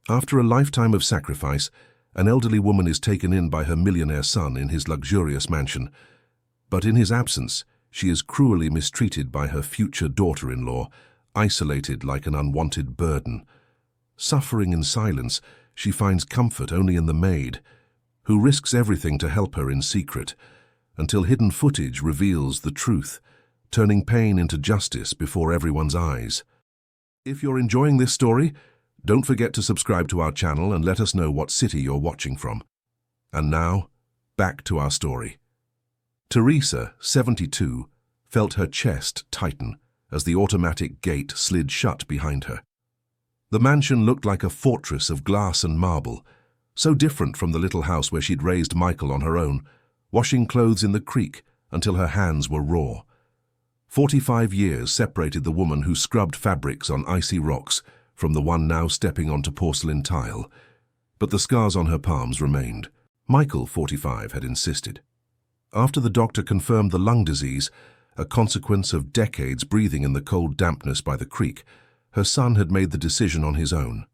After a lifetime of sacrifice, an elderly woman is taken in by her millionaire son in his luxurious mansion. But in his absence, she is cruelly mistreated by her future daughter-in-law, isolated like an unwanted burden. Suffering in silence, she finds comfort only in the maid, who risks everything to help her in secret, until hidden footage reveals the truth, turning pain into justice before everyone's eyes. If you're enjoying this story, don't forget to subscribe to our channel and let us know what city you're watching from. And now, back to our story. Teresa, 72, felt her chest tighten as the automatic gate slid shut behind her. The mansion looked like a fortress of glass and marble, so different from the little house where she'd raised Michael on her own, washing clothes in the creek until her hands were raw. 45 years separated the woman who scrubbed fabrics on icy rocks from the one now stepping onto porcelain tile, but the scars on her palms remained. Michael, 45, had insisted. After the doctor confirmed the lung disease, a consequence of decades breathing in the cold dampness by the creek, her son had made the decision on his own.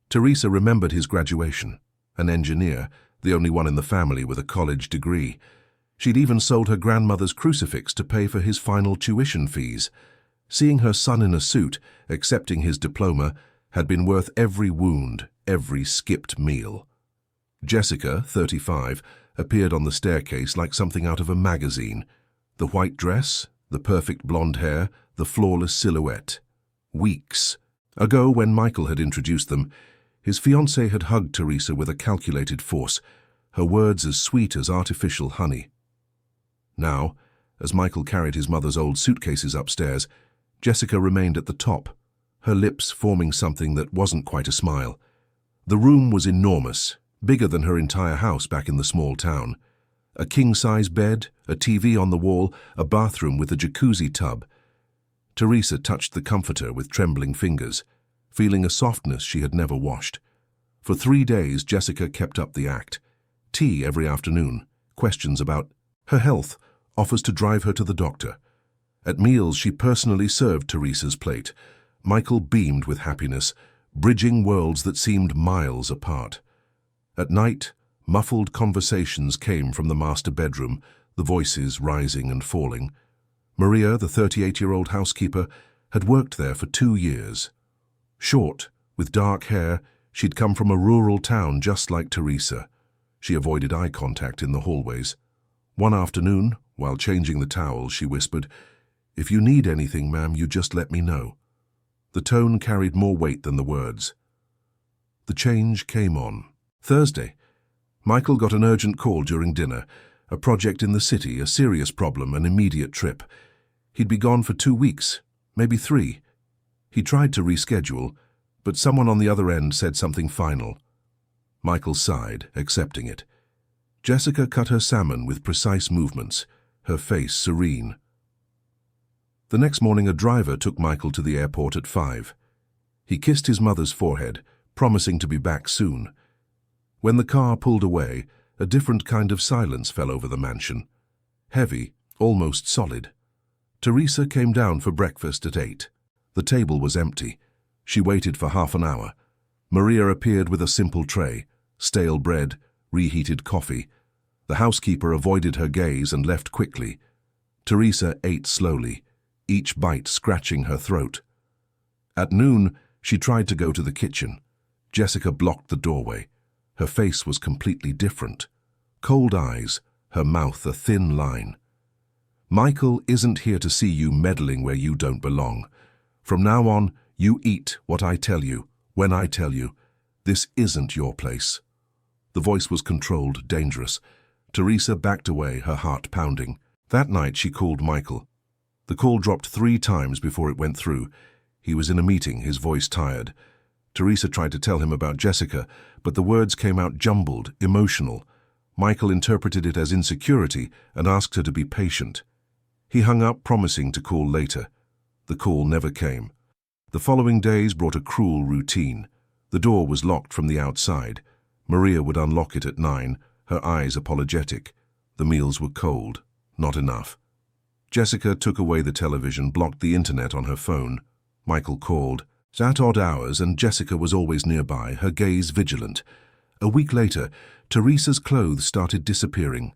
Teresa remembered his graduation, an engineer, the only one in the family with a college degree. She'd even sold her grandmother's crucifix to pay for his final tuition fees. Seeing her son in a suit, accepting his diploma, had been worth every wound, every skipped meal. Jessica, 35, appeared on the staircase like something out of a magazine. The white dress, the perfect blonde hair, the flawless silhouette. Weeks ago, when Michael had introduced them, his fiancée had hugged Teresa with a calculated force, her words as sweet as artificial honey. Now, as Michael carried his mother's old suitcases upstairs, Jessica remained at the top, her lips forming something that wasn't quite a smile. The room was enormous, bigger than her entire house back in the small town. A king-size bed, a TV on the wall, a bathroom with a jacuzzi tub. Teresa touched the comforter with trembling fingers, feeling a softness she had never washed. For 3 days, Jessica kept up the act. Tea every afternoon, questions about her health, offers to drive her to the doctor. At meals, she personally served Teresa's plate. Michael beamed with happiness, bridging worlds that seemed miles apart. At night, muffled conversations came from the master bedroom, the voices rising and falling. Maria, the 38-year-old housekeeper, had worked there for 2 years. Short, with dark hair, she'd come from a rural town just like Teresa. She avoided eye contact in the hallways. One afternoon, while changing the towels, she whispered, "If you need anything, ma'am, you just let me know." The tone carried more weight than the words. The change came on. Thursday, Michael got an urgent call during dinner, a project in the city, a serious problem, an immediate trip. He'd be gone for 2 weeks, maybe 3. He tried to reschedule, but someone on the other end said something final. Michael sighed, accepting it. Jessica cut her salmon with precise movements, her face serene. The next morning, a driver took Michael to the airport at 5. He kissed his mother's forehead, promising to be back soon. When the car pulled away, a different kind of silence fell over the mansion. Heavy, almost solid. Teresa came down for breakfast at 8. The table was empty. She waited for half an hour. Maria appeared with a simple tray, stale bread, reheated coffee. The housekeeper avoided her gaze and left quickly. Teresa ate slowly, each bite scratching her throat. At noon, she tried to go to the kitchen. Jessica blocked the doorway. Her face was completely different. Cold eyes, her mouth a thin line. "Michael isn't here to see you meddling where you don't belong. From now on, you eat what I tell you, when I tell you. This isn't your place." The voice was controlled, dangerous. Teresa backed away, her heart pounding. That night, she called Michael. The call dropped 3 times before it went through. He was in a meeting, his voice tired. Teresa tried to tell him about Jessica, but the words came out jumbled, emotional. Michael interpreted it as insecurity and asked her to be patient. He hung up, promising to call later. The call never came. The following days brought a cruel routine. The door was locked from the outside. Maria would unlock it at 9, her eyes apologetic. The meals were cold, not enough. Jessica took away the television, blocked the internet on her phone. Michael called. At odd hours, and Jessica was always nearby, her gaze vigilant. A week later, Teresa's clothes started disappearing.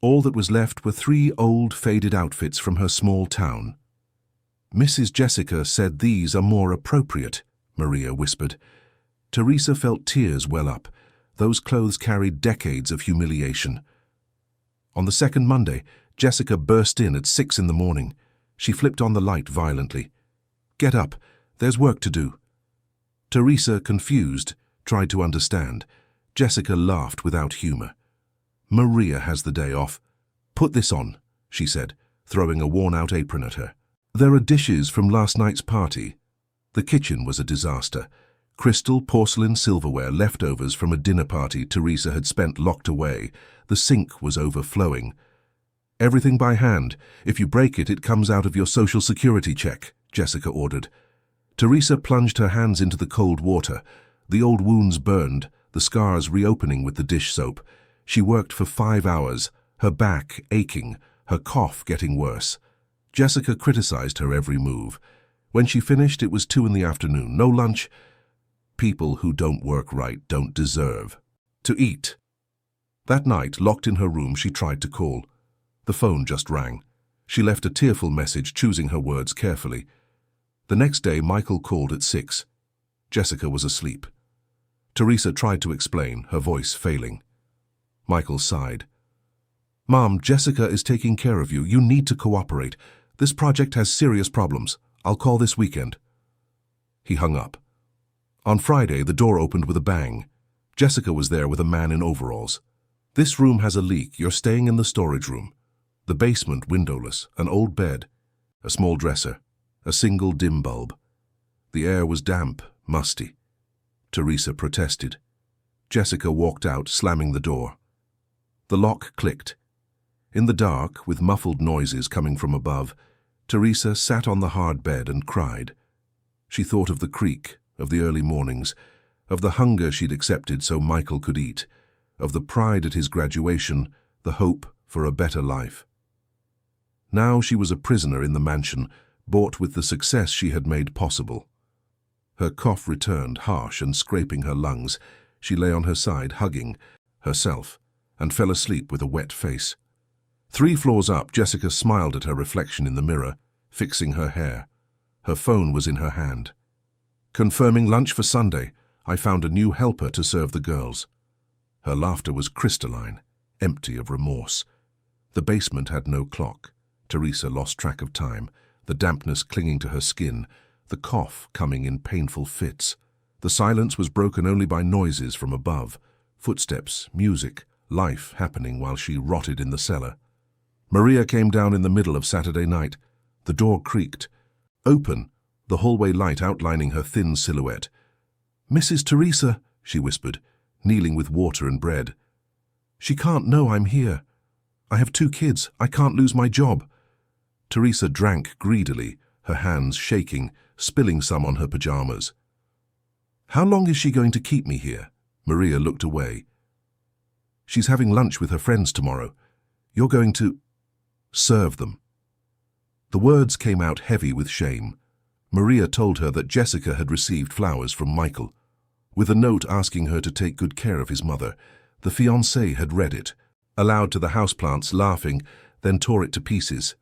All that was left were 3 old, faded outfits from her small town. "Mrs. Jessica said these are more appropriate," Maria whispered. Teresa felt tears well up. Those clothes carried decades of humiliation. On the second Monday, Jessica burst in at 6 in the morning. She flipped on the light violently. "Get up. There's work to do." Teresa, confused, tried to understand. Jessica laughed without humor. "Maria has the day off. Put this on," she said, throwing a worn-out apron at her. "There are dishes from last night's party." The kitchen was a disaster. Crystal, porcelain, silverware, leftovers from a dinner party Teresa had spent locked away. The sink was overflowing. "Everything by hand. If you break it, it comes out of your Social Security check," Jessica ordered. Teresa plunged her hands into the cold water. The old wounds burned, the scars reopening with the dish soap. She worked for 5 hours, her back aching, her cough getting worse. Jessica criticized her every move. When she finished, it was 2 in the afternoon. No lunch. People who don't work right don't deserve to eat. That night, locked in her room, she tried to call. The phone just rang. She left a tearful message, choosing her words carefully. The next day, Michael called at 6. Jessica was asleep. Teresa tried to explain, her voice failing. Michael sighed. "Mom, Jessica is taking care of you. You need to cooperate. This project has serious problems. I'll call this weekend." He hung up. On Friday, the door opened with a bang. Jessica was there with a man in overalls. "This room has a leak. You're staying in the storage room." The basement windowless, an old bed, a small dresser, a single dim bulb. The air was damp, musty. Teresa protested. Jessica walked out, slamming the door. The lock clicked. In the dark, with muffled noises coming from above, Teresa sat on the hard bed and cried. She thought of the creek, of the early mornings, of the hunger she'd accepted so Michael could eat, of the pride at his graduation, the hope for a better life. Now she was a prisoner in the mansion, bought with the success she had made possible. Her cough returned, harsh and scraping her lungs. She lay on her side, hugging herself, and fell asleep with a wet face. 3 floors up, Jessica smiled at her reflection in the mirror, fixing her hair. Her phone was in her hand. "Confirming lunch for Sunday. I found a new helper to serve the girls." Her laughter was crystalline, empty of remorse. The basement had no clock. Teresa lost track of time, the dampness clinging to her skin, the cough coming in painful fits. The silence was broken only by noises from above, footsteps, music, life happening while she rotted in the cellar. Maria came down in the middle of Saturday night. The door creaked. Open, the hallway light outlining her thin silhouette. "Mrs. Teresa," she whispered, kneeling with water and bread. "She can't know I'm here. I have 2 kids. I can't lose my job." Teresa drank greedily, her hands shaking, spilling some on her pajamas. "How long is she going to keep me here?" Maria looked away. "She's having lunch with her friends tomorrow. You're going to serve them." The words came out heavy with shame. Maria told her that Jessica had received flowers from Michael, with a note asking her to take good care of his mother. The fiancé had read it, aloud to the houseplants, laughing, then tore it to pieces.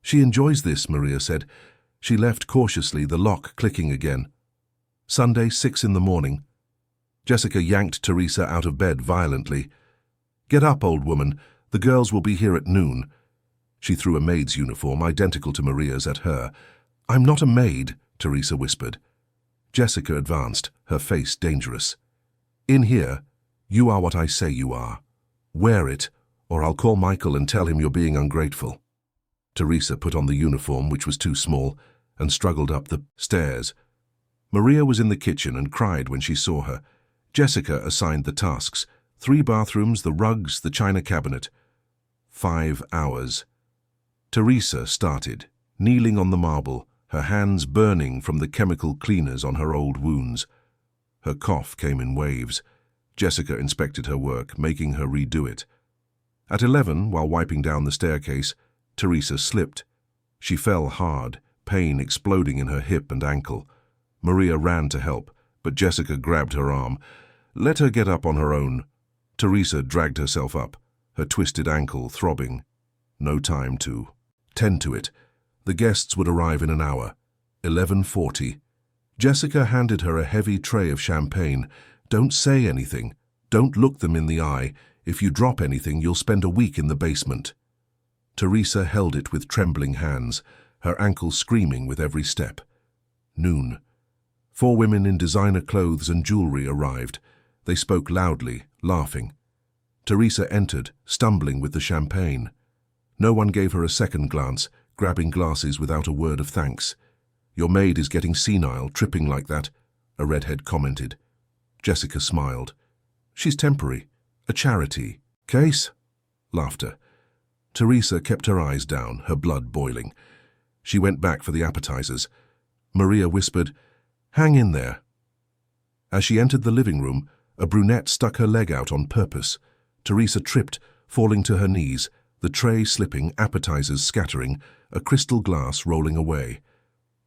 "She enjoys this," Maria said. She left cautiously, the lock clicking again. Sunday, 6 in the morning. Jessica yanked Teresa out of bed violently. "Get up, old woman. The girls will be here at noon." She threw a maid's uniform, identical to Maria's, at her. "I'm not a maid," Teresa whispered. Jessica advanced, her face dangerous. "In here, you are what I say you are. Wear it, or I'll call Michael and tell him you're being ungrateful." Teresa put on the uniform, which was too small, and struggled up the stairs. Maria was in the kitchen and cried when she saw her. Jessica assigned the tasks: 3 bathrooms, the rugs, the china cabinet. 5 hours. Teresa started, kneeling on the marble, her hands burning from the chemical cleaners on her old wounds. Her cough came in waves. Jessica inspected her work, making her redo it. At 11, while wiping down the staircase, Teresa slipped. She fell hard, pain exploding in her hip and ankle. Maria ran to help, but Jessica grabbed her arm. Let her get up on her own. Teresa dragged herself up, her twisted ankle throbbing. No time to tend to it. The guests would arrive in an hour. 11:40. Jessica handed her a heavy tray of champagne. Don't say anything. Don't look them in the eye. If you drop anything, you'll spend a week in the basement. Teresa held it with trembling hands, her ankle screaming with every step. Noon. 4 women in designer clothes and jewelry arrived. They spoke loudly, laughing. Teresa entered, stumbling with the champagne. No one gave her a second glance, grabbing glasses without a word of thanks. Your maid is getting senile, tripping like that, a redhead commented. Jessica smiled. She's temporary. A charity. Case? Laughter. Teresa kept her eyes down, her blood boiling. She went back for the appetizers. Maria whispered, "Hang in there." As she entered the living room, a brunette stuck her leg out on purpose. Teresa tripped, falling to her knees, the tray slipping, appetizers scattering, a crystal glass rolling away.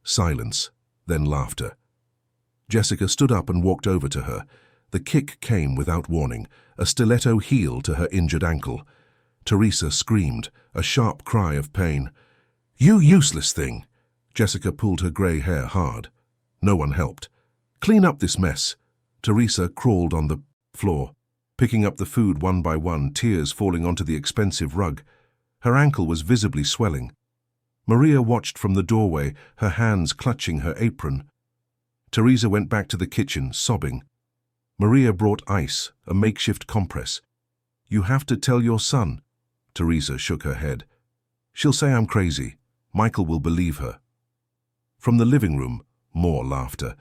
Silence, then laughter. Jessica stood up and walked over to her. The kick came without warning, a stiletto heel to her injured ankle. Teresa screamed, a sharp cry of pain. "You useless thing!" Jessica pulled her grey hair hard. No one helped. "Clean up this mess." Teresa crawled on the floor, picking up the food one by one, tears falling onto the expensive rug. Her ankle was visibly swelling. Maria watched from the doorway, her hands clutching her apron. Teresa went back to the kitchen, sobbing. Maria brought ice, a makeshift compress. "You have to tell your son." Teresa shook her head. "She'll say I'm crazy. Michael will believe her." From the living room, more laughter.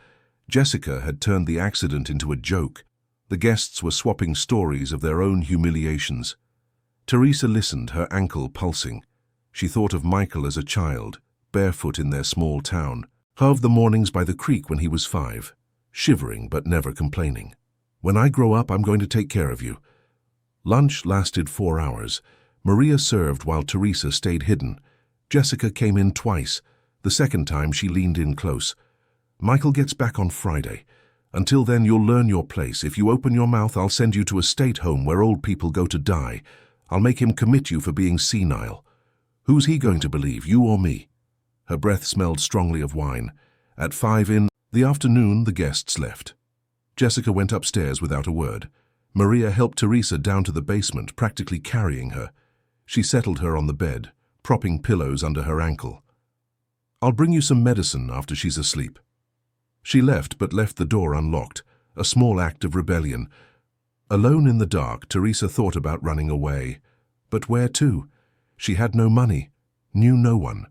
Jessica had turned the accident into a joke. The guests were swapping stories of their own humiliations. Teresa listened, her ankle pulsing. She thought of Michael as a child, barefoot in their small town, of the mornings by the creek when he was 5, shivering but never complaining. "When I grow up, I'm going to take care of you." Lunch lasted 4 hours. Maria served while Teresa stayed hidden. Jessica came in twice. The second time she leaned in close. "Michael gets back on Friday. Until then, you'll learn your place. If you open your mouth, I'll send you to a state home where old people go to die. I'll make him commit you for being senile. Who's he going to believe, you or me?" Her breath smelled strongly of wine. At 5 in the afternoon, the guests left. Jessica went upstairs without a word. Maria helped Teresa down to the basement, practically carrying her. She settled her on the bed, propping pillows under her ankle. "I'll bring you some medicine after she's asleep." She left, but left the door unlocked, a small act of rebellion. Alone in the dark, Teresa thought about running away. But where to? She had no money, knew no one.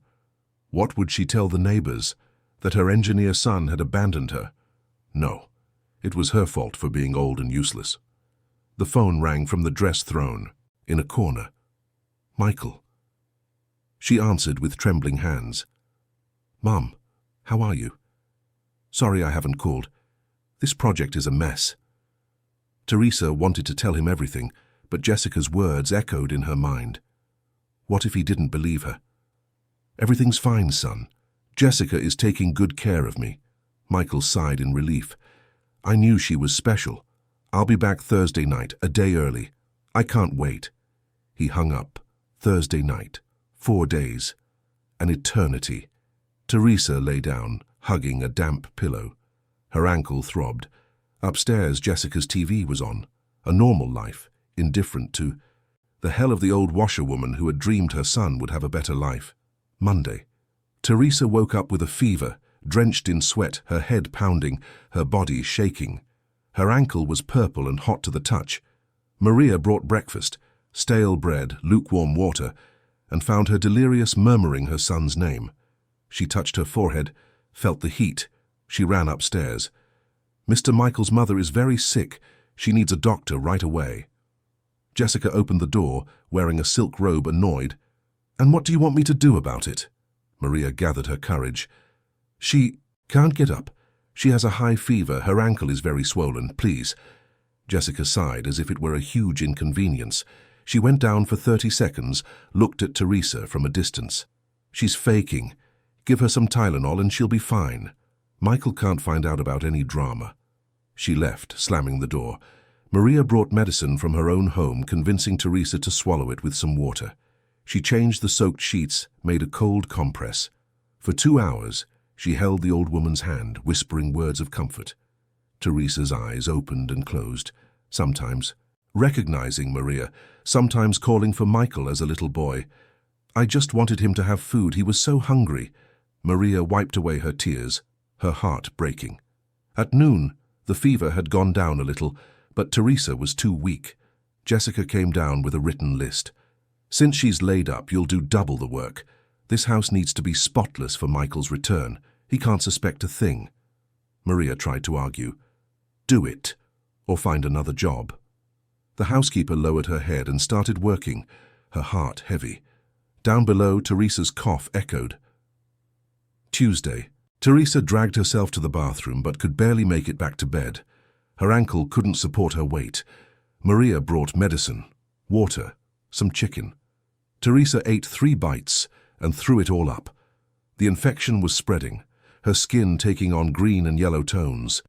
What would she tell the neighbors? That her engineer son had abandoned her? No, it was her fault for being old and useless. The phone rang from the dress throne, in a corner. "Michael." She answered with trembling hands. "Mom, how are you? Sorry I haven't called. This project is a mess." Teresa wanted to tell him everything, but Jessica's words echoed in her mind. What if he didn't believe her? "Everything's fine, son. Jessica is taking good care of me." Michael sighed in relief. "I knew she was special. I'll be back Thursday night, a day early. I can't wait." He hung up. Thursday night. 4 days. An eternity. Teresa lay down, hugging a damp pillow. Her ankle throbbed. Upstairs, Jessica's TV was on. A normal life, indifferent to the hell of the old washerwoman who had dreamed her son would have a better life. Monday. Teresa woke up with a fever, drenched in sweat, her head pounding, her body shaking. Her ankle was purple and hot to the touch. Maria brought breakfast, stale bread, lukewarm water, and found her delirious murmuring her son's name. She touched her forehead, felt the heat. She ran upstairs. "Mr. Michael's mother is very sick. She needs a doctor right away." Jessica opened the door, wearing a silk robe, annoyed. "And what do you want me to do about it?" Maria gathered her courage. "She can't get up. She has a high fever. Her ankle is very swollen. Please." Jessica sighed as if it were a huge inconvenience. She went down for 30 seconds, looked at Teresa from a distance. "She's faking. Give her some Tylenol and she'll be fine." Michael can't find out about any drama. She left, slamming the door. Maria brought medicine from her own home, convincing Teresa to swallow it with some water. She changed the soaked sheets, made a cold compress. For 2 hours, she held the old woman's hand, whispering words of comfort. Teresa's eyes opened and closed, sometimes recognizing Maria, sometimes calling for Michael as a little boy. "I just wanted him to have food. He was so hungry." Maria wiped away her tears, her heart breaking. At noon, the fever had gone down a little, but Teresa was too weak. Jessica came down with a written list. "Since she's laid up, you'll do double the work. This house needs to be spotless for Michael's return. He can't suspect a thing." Maria tried to argue. "Do it, or find another job." The housekeeper lowered her head and started working, her heart heavy. Down below, Teresa's cough echoed. Tuesday. Teresa dragged herself to the bathroom but could barely make it back to bed. Her ankle couldn't support her weight. Maria brought medicine, water, some chicken. Teresa ate 3 bites and threw it all up. The infection was spreading, her skin taking on green and yellow tones.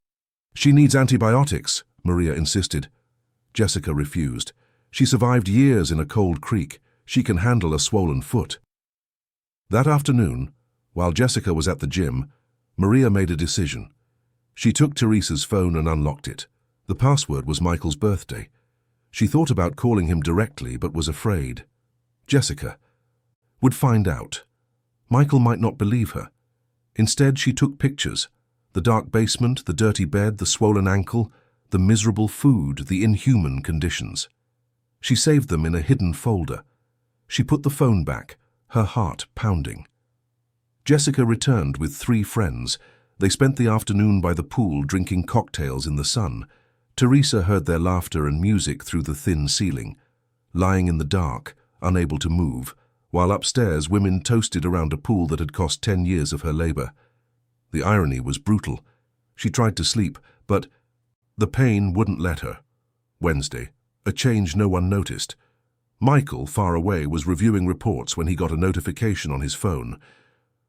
"She needs antibiotics," Maria insisted. Jessica refused. "She survived years in a cold creek. She can handle a swollen foot." That afternoon, while Jessica was at the gym, Maria made a decision. She took Teresa's phone and unlocked it. The password was Michael's birthday. She thought about calling him directly but was afraid. Jessica would find out. Michael might not believe her. Instead, she took pictures. The dark basement, the dirty bed, the swollen ankle, the miserable food, the inhuman conditions. She saved them in a hidden folder. She put the phone back, her heart pounding. Jessica returned with 3 friends. They spent the afternoon by the pool drinking cocktails in the sun. Teresa heard their laughter and music through the thin ceiling. Lying in the dark, unable to move, while upstairs women toasted around a pool that had cost 10 years of her labor. The irony was brutal. She tried to sleep, but the pain wouldn't let her. Wednesday, a change no one noticed. Michael, far away, was reviewing reports when he got a notification on his phone.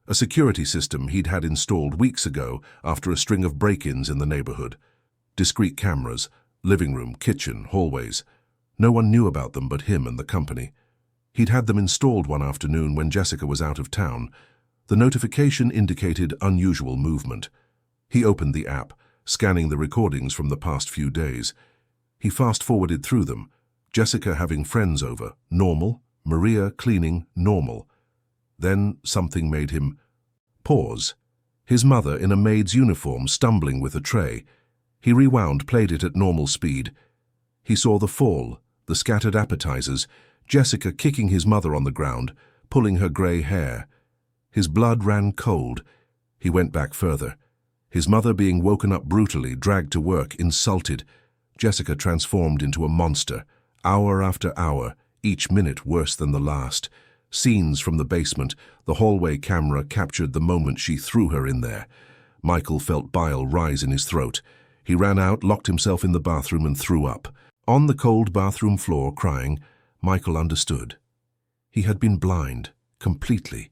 A security system he'd had installed weeks ago after a string of break-ins in the neighborhood. Discreet cameras, living room, kitchen, hallways. No one knew about them but him and the company. He'd had them installed one afternoon when Jessica was out of town. The notification indicated unusual movement. He opened the app, scanning the recordings from the past few days. He fast-forwarded through them. Jessica having friends over, normal. Maria cleaning, normal. Then something made him pause. His mother in a maid's uniform stumbling with a tray. He rewound, played it at normal speed. He saw the fall, the scattered appetizers, Jessica kicking his mother on the ground, pulling her grey hair. His blood ran cold. He went back further. His mother being woken up brutally, dragged to work, insulted. Jessica transformed into a monster, hour after hour, each minute worse than the last. Scenes from the basement, the hallway camera captured the moment she threw her in there. Michael felt bile rise in his throat. He ran out, locked himself in the bathroom and threw up. On the cold bathroom floor, crying, Michael understood. He had been blind, completely.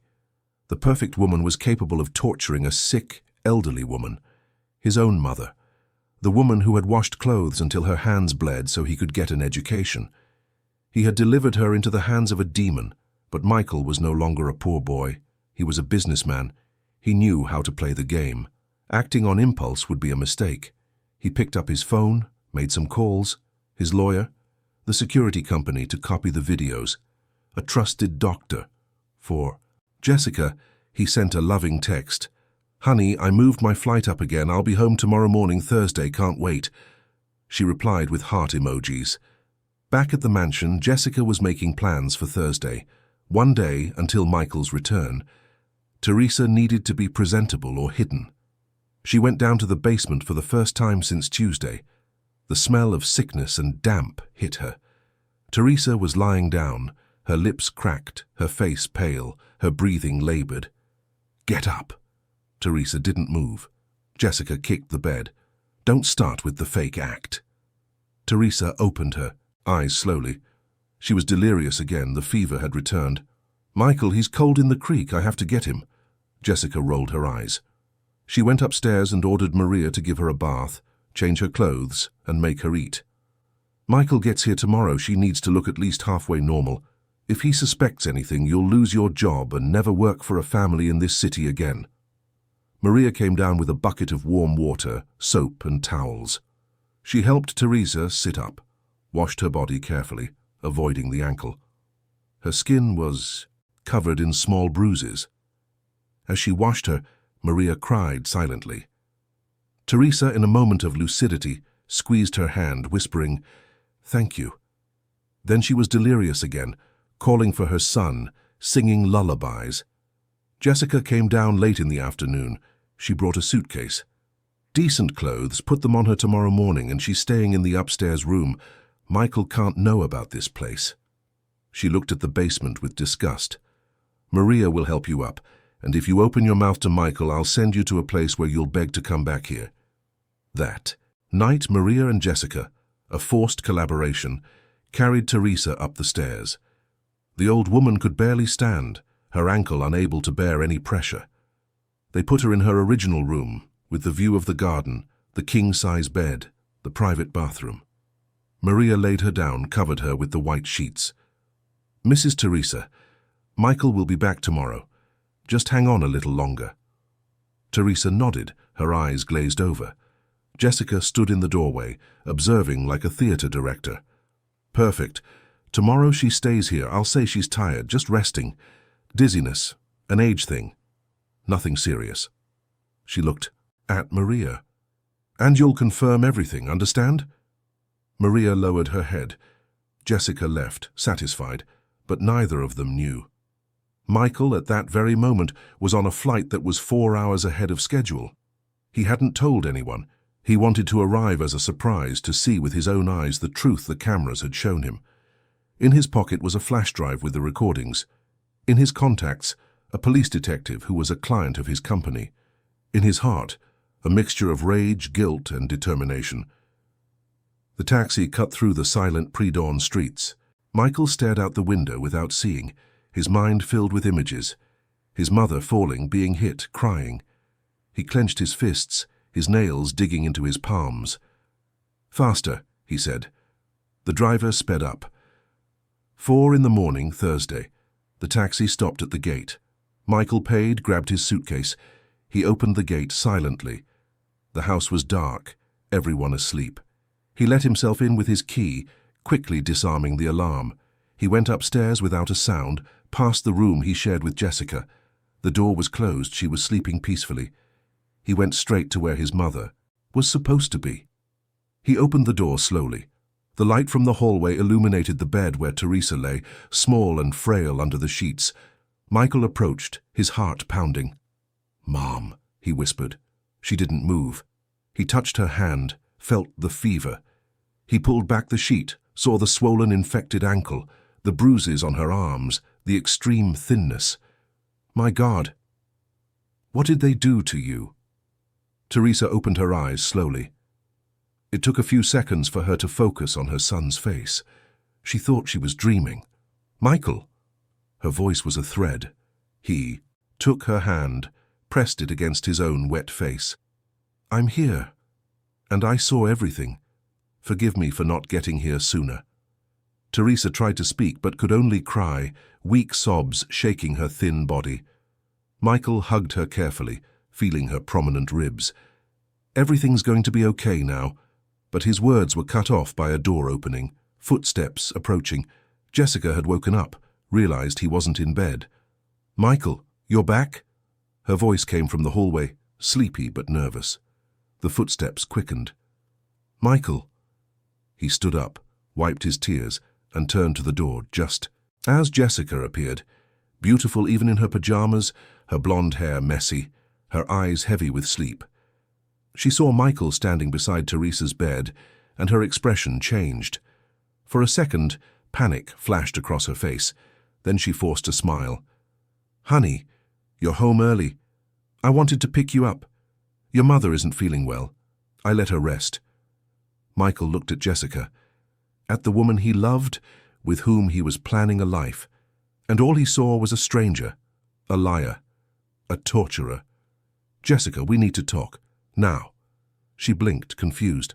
The perfect woman was capable of torturing a sick, elderly woman. His own mother. The woman who had washed clothes until her hands bled so he could get an education. He had delivered her into the hands of a demon. But Michael was no longer a poor boy. He was a businessman. He knew how to play the game. Acting on impulse would be a mistake. He picked up his phone, made some calls. His lawyer, the security company to copy the videos, a trusted doctor. For Jessica, he sent a loving text. "Honey, I moved my flight up again. I'll be home tomorrow morning, Thursday. Can't wait." She replied with heart emojis. Back at the mansion, Jessica was making plans for Thursday. One day until Michael's return. Teresa needed to be presentable or hidden. She went down to the basement for the first time since Tuesday. The smell of sickness and damp hit her. Teresa was lying down, her lips cracked, her face pale, her breathing labored. "Get up." Teresa didn't move. Jessica kicked the bed. "Don't start with the fake act." Teresa opened her, eyes slowly. She was delirious again, the fever had returned. "Michael, he's cold in the creek, I have to get him." Jessica rolled her eyes. She went upstairs and ordered Maria to give her a bath, change her clothes, and make her eat. Michael gets here tomorrow. She needs to look at least halfway normal. If he suspects anything, you'll lose your job and never work for a family in this city again. Maria came down with a bucket of warm water, soap, and towels. She helped Teresa sit up, washed her body carefully, avoiding the ankle. Her skin was covered in small bruises. As she washed her, Maria cried silently. Teresa, in a moment of lucidity, squeezed her hand, whispering, "Thank you." Then she was delirious again, calling for her son, singing lullabies. Jessica came down late in the afternoon. She brought a suitcase. "Decent clothes, put them on her tomorrow morning, and she's staying in the upstairs room. Michael can't know about this place." She looked at the basement with disgust. "Maria will help you up, and if you open your mouth to Michael, I'll send you to a place where you'll beg to come back here." That night, Maria and Jessica, a forced collaboration, carried Teresa up the stairs. The old woman could barely stand, her ankle unable to bear any pressure. They put her in her original room, with the view of the garden, the king-size bed, the private bathroom. Maria laid her down, covered her with the white sheets. "Mrs. Teresa, Michael will be back tomorrow. Just hang on a little longer." Teresa nodded, her eyes glazed over. Jessica stood in the doorway, observing like a theater director. "Perfect. Tomorrow she stays here. I'll say she's tired, just resting. Dizziness, an age thing. Nothing serious." She looked at Maria. "And you'll confirm everything, understand?" Maria lowered her head. Jessica left, satisfied, but neither of them knew. Michael, at that very moment, was on a flight that was 4 hours ahead of schedule. He hadn't told anyone. He wanted to arrive as a surprise, to see with his own eyes the truth the cameras had shown him. In his pocket was a flash drive with the recordings. In his contacts, a police detective who was a client of his company. In his heart, a mixture of rage, guilt, and determination. The taxi cut through the silent pre-dawn streets. Michael stared out the window without seeing, his mind filled with images. His mother falling, being hit, crying. He clenched his fists, his nails digging into his palms. "Faster," he said. The driver sped up. 4 a.m, Thursday. The taxi stopped at the gate. Michael paid, grabbed his suitcase. He opened the gate silently. The house was dark, everyone asleep. He let himself in with his key, quickly disarming the alarm. He went upstairs without a sound, past the room he shared with Jessica. The door was closed. She was sleeping peacefully. He went straight to where his mother was supposed to be. He opened the door slowly. The light from the hallway illuminated the bed where Teresa lay, small and frail under the sheets. Michael approached, his heart pounding. "Mom," he whispered. She didn't move. He touched her hand, felt the fever. He pulled back the sheet, saw the swollen, infected ankle, the bruises on her arms, the extreme thinness. "My God, what did they do to you?" Teresa opened her eyes slowly. It took a few seconds for her to focus on her son's face. She thought she was dreaming. "Michael!" Her voice was a thread. He took her hand, pressed it against his own wet face. "I'm here, and I saw everything. Forgive me for not getting here sooner." Teresa tried to speak but could only cry, weak sobs shaking her thin body. Michael hugged her carefully, feeling her prominent ribs. "Everything's going to be okay now." But his words were cut off by a door opening, footsteps approaching. Jessica had woken up, realized he wasn't in bed. "Michael, you're back?" Her voice came from the hallway, sleepy but nervous. The footsteps quickened. "Michael." He stood up, wiped his tears, and turned to the door just as Jessica appeared, beautiful even in her pajamas, her blonde hair messy, her eyes heavy with sleep. She saw Michael standing beside Teresa's bed, and her expression changed. For a second, panic flashed across her face. Then she forced a smile. "Honey, you're home early. I wanted to pick you up. Your mother isn't feeling well. I let her rest." Michael looked at Jessica, at the woman he loved, with whom he was planning a life, and all he saw was a stranger, a liar, a torturer. "Jessica, we need to talk. Now." She blinked, confused.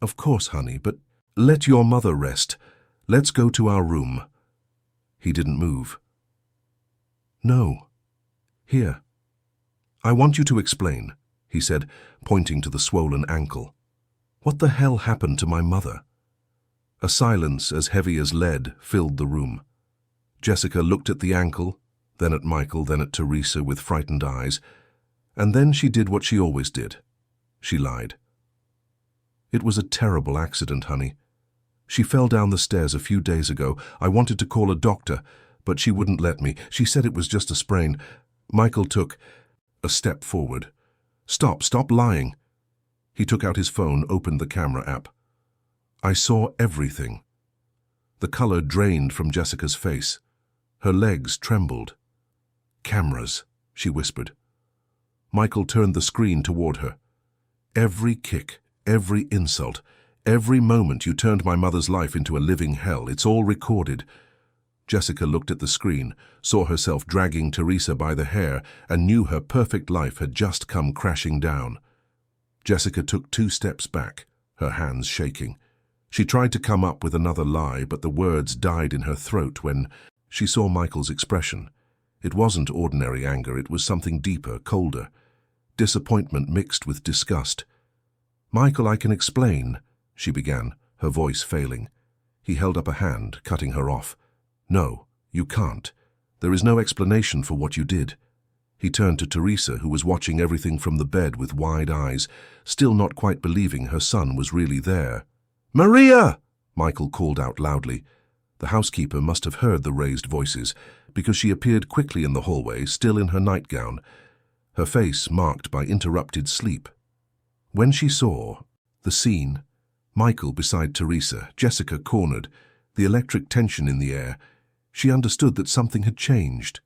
"Of course, honey, but let your mother rest. Let's go to our room." He didn't move. "No. Here. I want you to explain," he said, pointing to the swollen ankle. "What the hell happened to my mother?" A silence as heavy as lead filled the room. Jessica looked at the ankle, then at Michael, then at Teresa with frightened eyes, and then she did what she always did. She lied. "It was a terrible accident, honey. She fell down the stairs a few days ago. I wanted to call a doctor, but she wouldn't let me. She said it was just a sprain." Michael took a step forward. Stop lying." He took out his phone, opened the camera app. "I saw everything." The color drained from Jessica's face. Her legs trembled. "Cameras," she whispered. Michael turned the screen toward her. "Every kick, every insult, every moment you turned my mother's life into a living hell, it's all recorded." Jessica looked at the screen, saw herself dragging Teresa by the hair, and knew her perfect life had just come crashing down. Jessica took 2 steps back, her hands shaking. She tried to come up with another lie, but the words died in her throat when she saw Michael's expression. It wasn't ordinary anger, it was something deeper, colder. Disappointment mixed with disgust. "Michael, I can explain," she began, her voice failing. He held up a hand, cutting her off. "No, you can't. There is no explanation for what you did." He turned to Teresa, who was watching everything from the bed with wide eyes, still not quite believing her son was really there. "Maria!" Michael called out loudly. The housekeeper must have heard the raised voices, because she appeared quickly in the hallway, still in her nightgown, her face marked by interrupted sleep. When she saw the scene, Michael beside Teresa, Jessica cornered, the electric tension in the air, she understood that something had changed.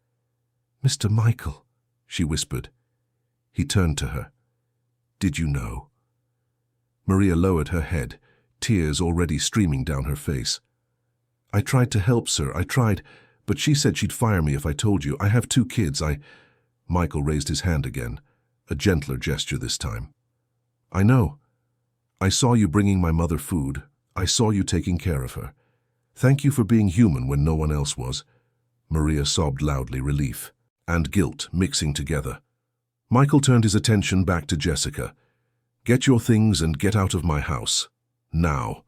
"Mr. Michael," she whispered. He turned to her. "Did you know?" Maria lowered her head, tears already streaming down her face. "I tried to help, sir, I tried, but she said she'd fire me if I told you. I have 2 kids, Michael raised his hand again, a gentler gesture this time. "I know. I saw you bringing my mother food. I saw you taking care of her. Thank you for being human when no one else was." Maria sobbed loudly, relief and guilt mixing together. Michael turned his attention back to Jessica. "Get your things and get out of my house. Now."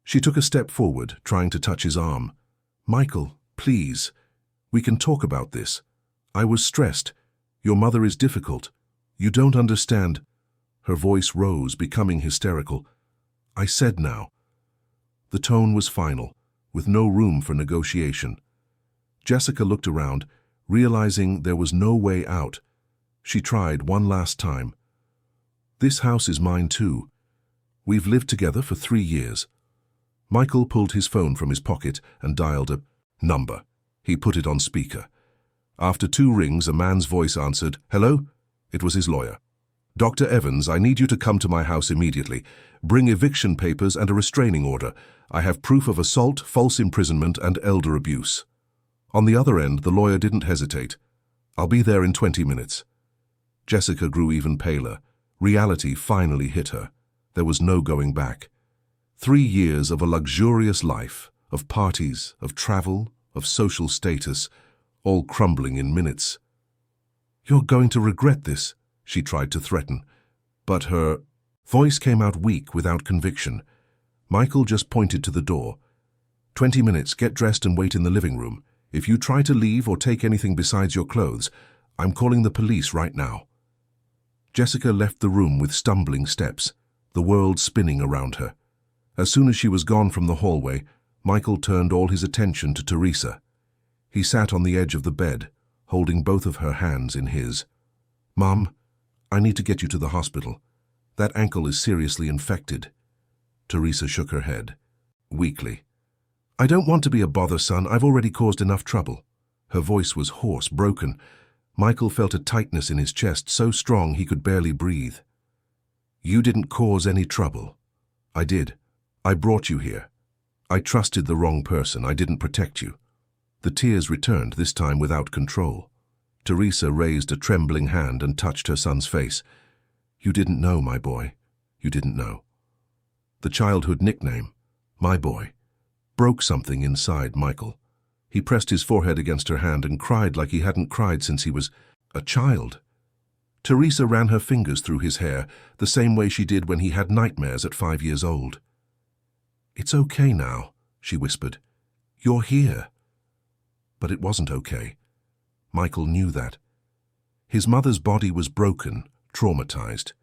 She took a step forward, trying to touch his arm. "Michael, please. We can talk about this. I was stressed. Your mother is difficult. You don't understand." Her voice rose, becoming hysterical. "I said now." The tone was final, with no room for negotiation. Jessica looked around, realizing there was no way out. She tried one last time. "This house is mine too. We've lived together for 3 years. Michael pulled his phone from his pocket and dialed a number. He put it on speaker. After 2 rings, a man's voice answered, "Hello?" It was his lawyer. "Dr. Evans, I need you to come to my house immediately. Bring eviction papers and a restraining order. I have proof of assault, false imprisonment, and elder abuse." On the other end, the lawyer didn't hesitate. "I'll be there in 20 minutes. Jessica grew even paler. Reality finally hit her. There was no going back. 3 years of a luxurious life, of parties, of travel, of social status, all crumbling in minutes. "You're going to regret this," she tried to threaten. But her voice came out weak without conviction. Michael just pointed to the door. 20 minutes, get dressed and wait in the living room. If you try to leave or take anything besides your clothes, I'm calling the police right now." Jessica left the room with stumbling steps, the world spinning around her. As soon as she was gone from the hallway, Michael turned all his attention to Teresa. He sat on the edge of the bed, holding both of her hands in his. "Mom, I need to get you to the hospital. That ankle is seriously infected." Teresa shook her head, weakly. "I don't want to be a bother, son. I've already caused enough trouble." Her voice was hoarse, broken. Michael felt a tightness in his chest so strong he could barely breathe. "You didn't cause any trouble." "I did. I brought you here. I trusted the wrong person. I didn't protect you." The tears returned, this time without control. Teresa raised a trembling hand and touched her son's face. "You didn't know, my boy. You didn't know." The childhood nickname, my boy, broke something inside Michael. He pressed his forehead against her hand and cried like he hadn't cried since he was a child. Teresa ran her fingers through his hair, the same way she did when he had nightmares at 5 years old. "It's okay now," she whispered. "You're here." But it wasn't okay. Michael knew that. His mother's body was broken, traumatized.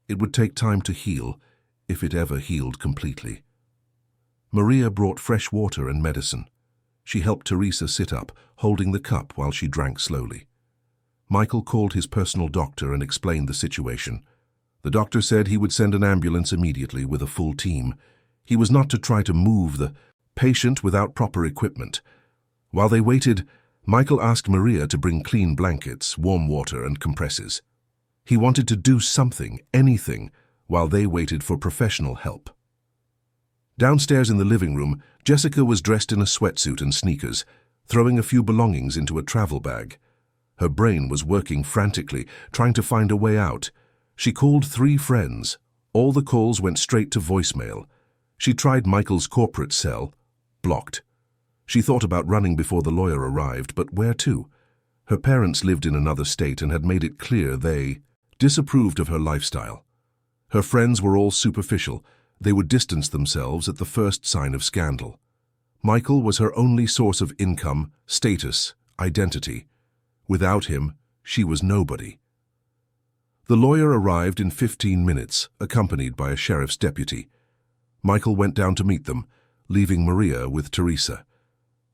It would take time to heal, if it ever healed completely. Maria brought fresh water and medicine. She helped Teresa sit up, holding the cup while she drank slowly. Michael called his personal doctor and explained the situation. The doctor said he would send an ambulance immediately with a full team. He was not to try to move the patient without proper equipment. While they waited, Michael asked Maria to bring clean blankets, warm water, and compresses. He wanted to do something, anything, while they waited for professional help. Downstairs in the living room, Jessica was dressed in a sweatsuit and sneakers, throwing a few belongings into a travel bag. Her brain was working frantically, trying to find a way out. She called 3 friends. All the calls went straight to voicemail. She tried Michael's corporate cell, blocked. She thought about running before the lawyer arrived, but where to? Her parents lived in another state and had made it clear they disapproved of her lifestyle. Her friends were all superficial. They would distance themselves at the first sign of scandal. Michael was her only source of income, status, identity. Without him, she was nobody. The lawyer arrived in 15 minutes, accompanied by a sheriff's deputy. Michael went down to meet them, leaving Maria with Teresa.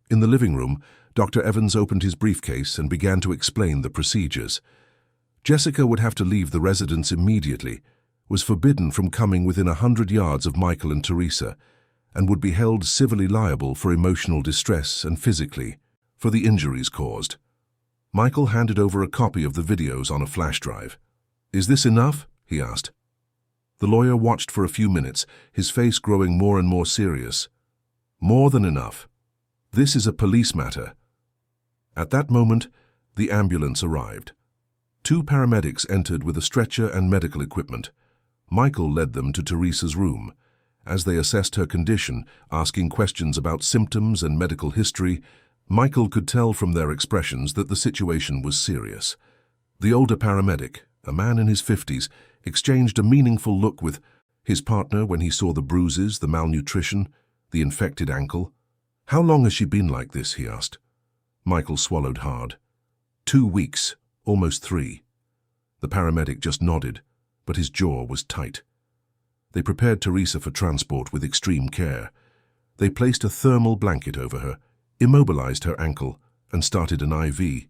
In the living room, Dr. Evans opened his briefcase and began to explain the procedures. Jessica would have to leave the residence immediately, was forbidden from coming within 100 yards of Michael and Teresa, and would be held civilly liable for emotional distress and physically for the injuries caused. Michael handed over a copy of the videos on a flash drive. "Is this enough?" he asked. The lawyer watched for a few minutes, his face growing more and more serious. "More than enough. This is a police matter." At that moment, the ambulance arrived. 2 paramedics entered with a stretcher and medical equipment. Michael led them to Teresa's room. As they assessed her condition, asking questions about symptoms and medical history, Michael could tell from their expressions that the situation was serious. The older paramedic, a man in his 50s, exchanged a meaningful look with his partner when he saw the bruises, the malnutrition, the infected ankle. "How long has she been like this?" he asked. Michael swallowed hard. 2 weeks, almost 3. The paramedic just nodded, but his jaw was tight. They prepared Teresa for transport with extreme care. They placed a thermal blanket over her, immobilized her ankle, and started an IV.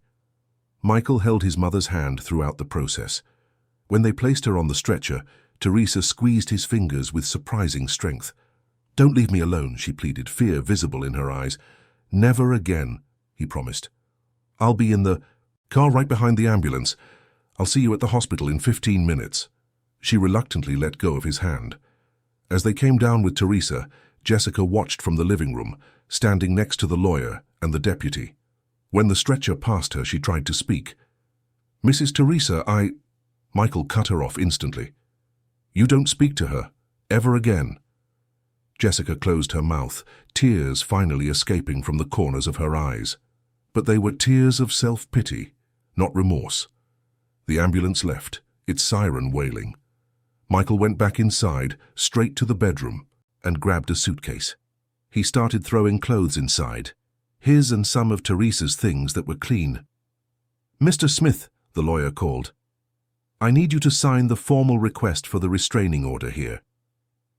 Michael held his mother's hand throughout the process. When they placed her on the stretcher, Teresa squeezed his fingers with surprising strength. "Don't leave me alone," she pleaded, fear visible in her eyes. "Never again," he promised. "I'll be in the car right behind the ambulance. I'll see you at the hospital in 15 minutes. She reluctantly let go of his hand. As they came down with Teresa, Jessica watched from the living room, standing next to the lawyer and the deputy. When the stretcher passed her, she tried to speak. "Mrs. Teresa, Michael cut her off instantly. "You don't speak to her, ever again." Jessica closed her mouth, tears finally escaping from the corners of her eyes. But they were tears of self-pity, not remorse. The ambulance left, its siren wailing. Michael went back inside, straight to the bedroom, and grabbed a suitcase. He started throwing clothes inside, his and some of Teresa's things that were clean. "Mr. Smith," the lawyer called. "I need you to sign the formal request for the restraining order here."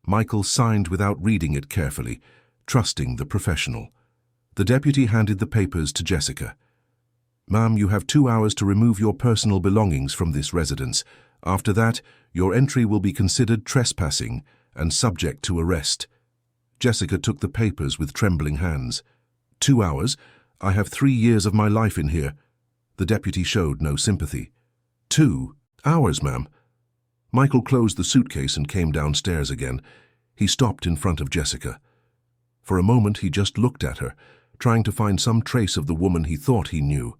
Michael signed without reading it carefully, trusting the professional. The deputy handed the papers to Jessica. "Ma'am, you have 2 hours to remove your personal belongings from this residence. After that, your entry will be considered trespassing and subject to arrest." Jessica took the papers with trembling hands. 2 hours? I have 3 years of my life in here." The deputy showed no sympathy. 2 hours, ma'am." Michael closed the suitcase and came downstairs again. He stopped in front of Jessica. For a moment he just looked at her, trying to find some trace of the woman he thought he knew.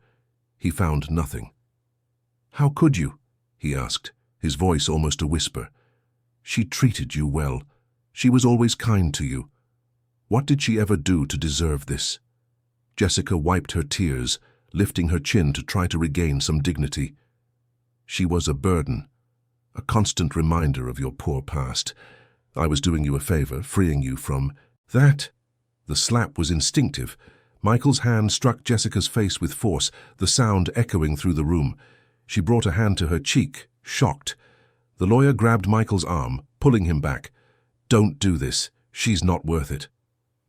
He found nothing. "How could you?" he asked, his voice almost a whisper. "She treated you well. She was always kind to you. What did she ever do to deserve this?" Jessica wiped her tears, lifting her chin to try to regain some dignity. "She was a burden, a constant reminder of your poor past. I was doing you a favor, freeing you from that." The slap was instinctive. Michael's hand struck Jessica's face with force, the sound echoing through the room. She brought a hand to her cheek, shocked. The lawyer grabbed Michael's arm, pulling him back. "Don't do this. She's not worth it."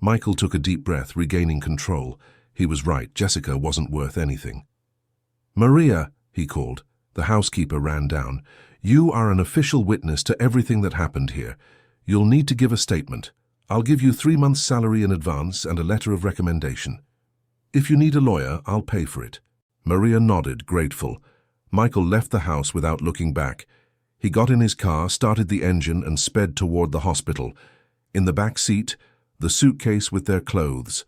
Michael took a deep breath, regaining control. He was right. Jessica wasn't worth anything. "Maria," he called. The housekeeper ran down. "You are an official witness to everything that happened here. You'll need to give a statement. I'll give you 3 months' salary in advance and a letter of recommendation. If you need a lawyer, I'll pay for it." Maria nodded, grateful. Michael left the house without looking back. He got in his car, started the engine, and sped toward the hospital. In the back seat, the suitcase with their clothes.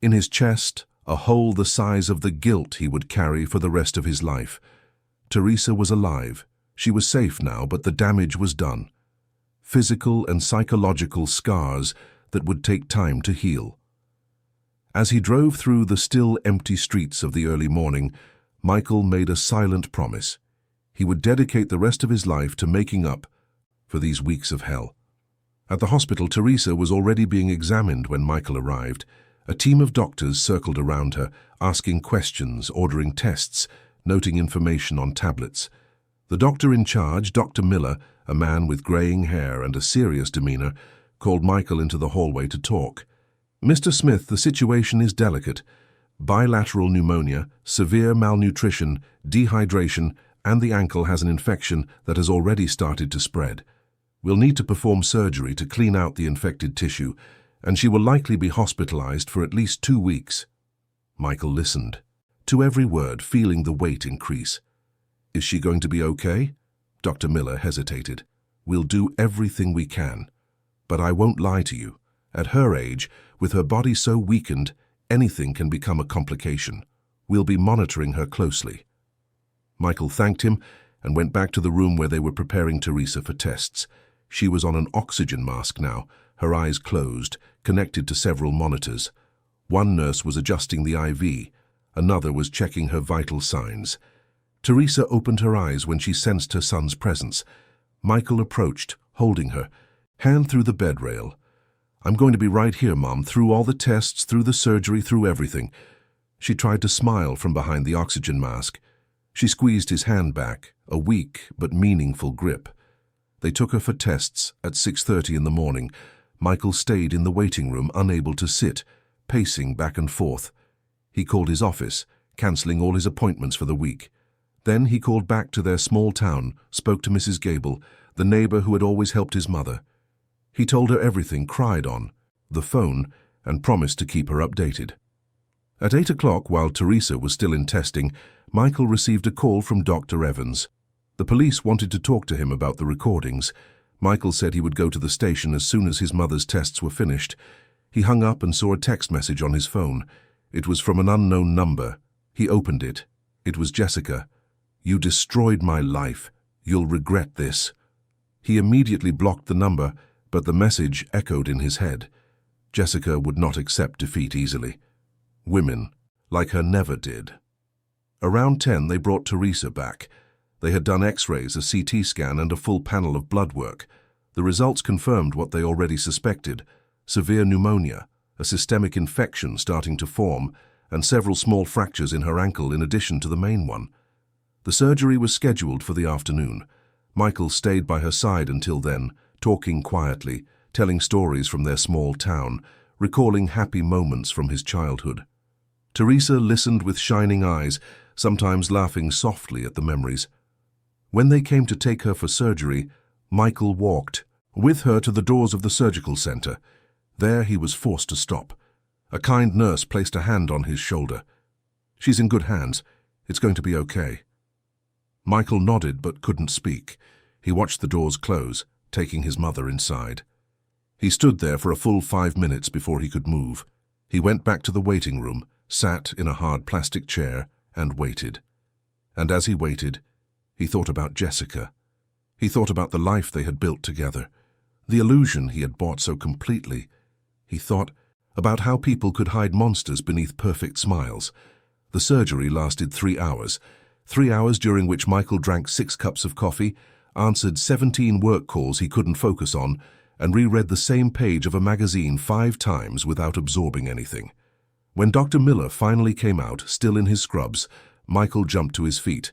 In his chest, a hole the size of the guilt he would carry for the rest of his life. Teresa was alive. She was safe now, but the damage was done. Physical and psychological scars that would take time to heal. As he drove through the still empty streets of the early morning, Michael made a silent promise. He would dedicate the rest of his life to making up for these weeks of hell. At the hospital, Teresa was already being examined when Michael arrived. A team of doctors circled around her, asking questions, ordering tests, noting information on tablets. The doctor in charge, Dr. Miller, a man with graying hair and a serious demeanor, called Michael into the hallway to talk. "Mr. Smith, the situation is delicate. Bilateral pneumonia, severe malnutrition, dehydration, and the ankle has an infection that has already started to spread. We'll need to perform surgery to clean out the infected tissue, and she will likely be hospitalized for at least 2 weeks." Michael listened to every word, feeling the weight increase. "Is she going to be okay?" Dr. Miller hesitated. "We'll do everything we can. But I won't lie to you. At her age, with her body so weakened, anything can become a complication. We'll be monitoring her closely." Michael thanked him and went back to the room where they were preparing Teresa for tests. She was on an oxygen mask now, her eyes closed, connected to several monitors. One nurse was adjusting the IV. Another was checking her vital signs. Teresa opened her eyes when she sensed her son's presence. Michael approached, holding her, hand through the bed rail. "I'm going to be right here, Mom, through all the tests, through the surgery, through everything." She tried to smile from behind the oxygen mask. She squeezed his hand back, a weak but meaningful grip. They took her for tests at 6:30 in the morning. Michael stayed in the waiting room, unable to sit, pacing back and forth. He called his office, cancelling all his appointments for the week. Then he called back to their small town, spoke to Mrs. Gable, the neighbor who had always helped his mother. He told her everything, cried on the phone, and promised to keep her updated. At 8 o'clock, while Teresa was still in testing, Michael received a call from Dr. Evans. The police wanted to talk to him about the recordings. Michael said he would go to the station as soon as his mother's tests were finished. He hung up and saw a text message on his phone. It was from an unknown number. He opened it. It was Jessica. "You destroyed my life. You'll regret this." He immediately blocked the number, but the message echoed in his head. Jessica would not accept defeat easily. Women, like her, never did. Around 10, they brought Teresa back. They had done X-rays, a CT scan, and a full panel of blood work. The results confirmed what they already suspected: severe pneumonia, a systemic infection starting to form, and several small fractures in her ankle in addition to the main one. The surgery was scheduled for the afternoon. Michael stayed by her side until then, talking quietly, telling stories from their small town, recalling happy moments from his childhood. Teresa listened with shining eyes, sometimes laughing softly at the memories. When they came to take her for surgery, Michael walked with her to the doors of the surgical center. There he was forced to stop. A kind nurse placed a hand on his shoulder. "She's in good hands. It's going to be okay." Michael nodded but couldn't speak. He watched the doors close, taking his mother inside. He stood there for a full 5 minutes before he could move. He went back to the waiting room, sat in a hard plastic chair, and waited. And as he waited, he thought about Jessica. He thought about the life they had built together, the illusion he had bought so completely. He thought about how people could hide monsters beneath perfect smiles. The surgery lasted 3 hours. 3 hours during which Michael drank 6 cups of coffee, answered 17 work calls he couldn't focus on, and reread the same page of a magazine 5 times without absorbing anything. When Dr. Miller finally came out, still in his scrubs, Michael jumped to his feet.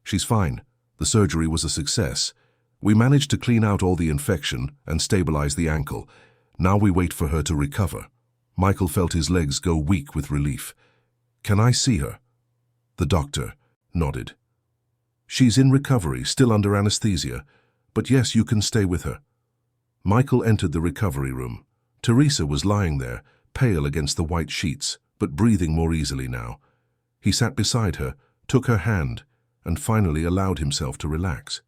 "She's fine. The surgery was a success. We managed to clean out all the infection and stabilize the ankle. Now we wait for her to recover." Michael felt his legs go weak with relief. "Can I see her?" The doctor nodded. "She's in recovery, still under anesthesia, but yes, you can stay with her." Michael entered the recovery room. Teresa was lying there, pale against the white sheets, but breathing more easily now. He sat beside her, took her hand, and finally allowed himself to relax.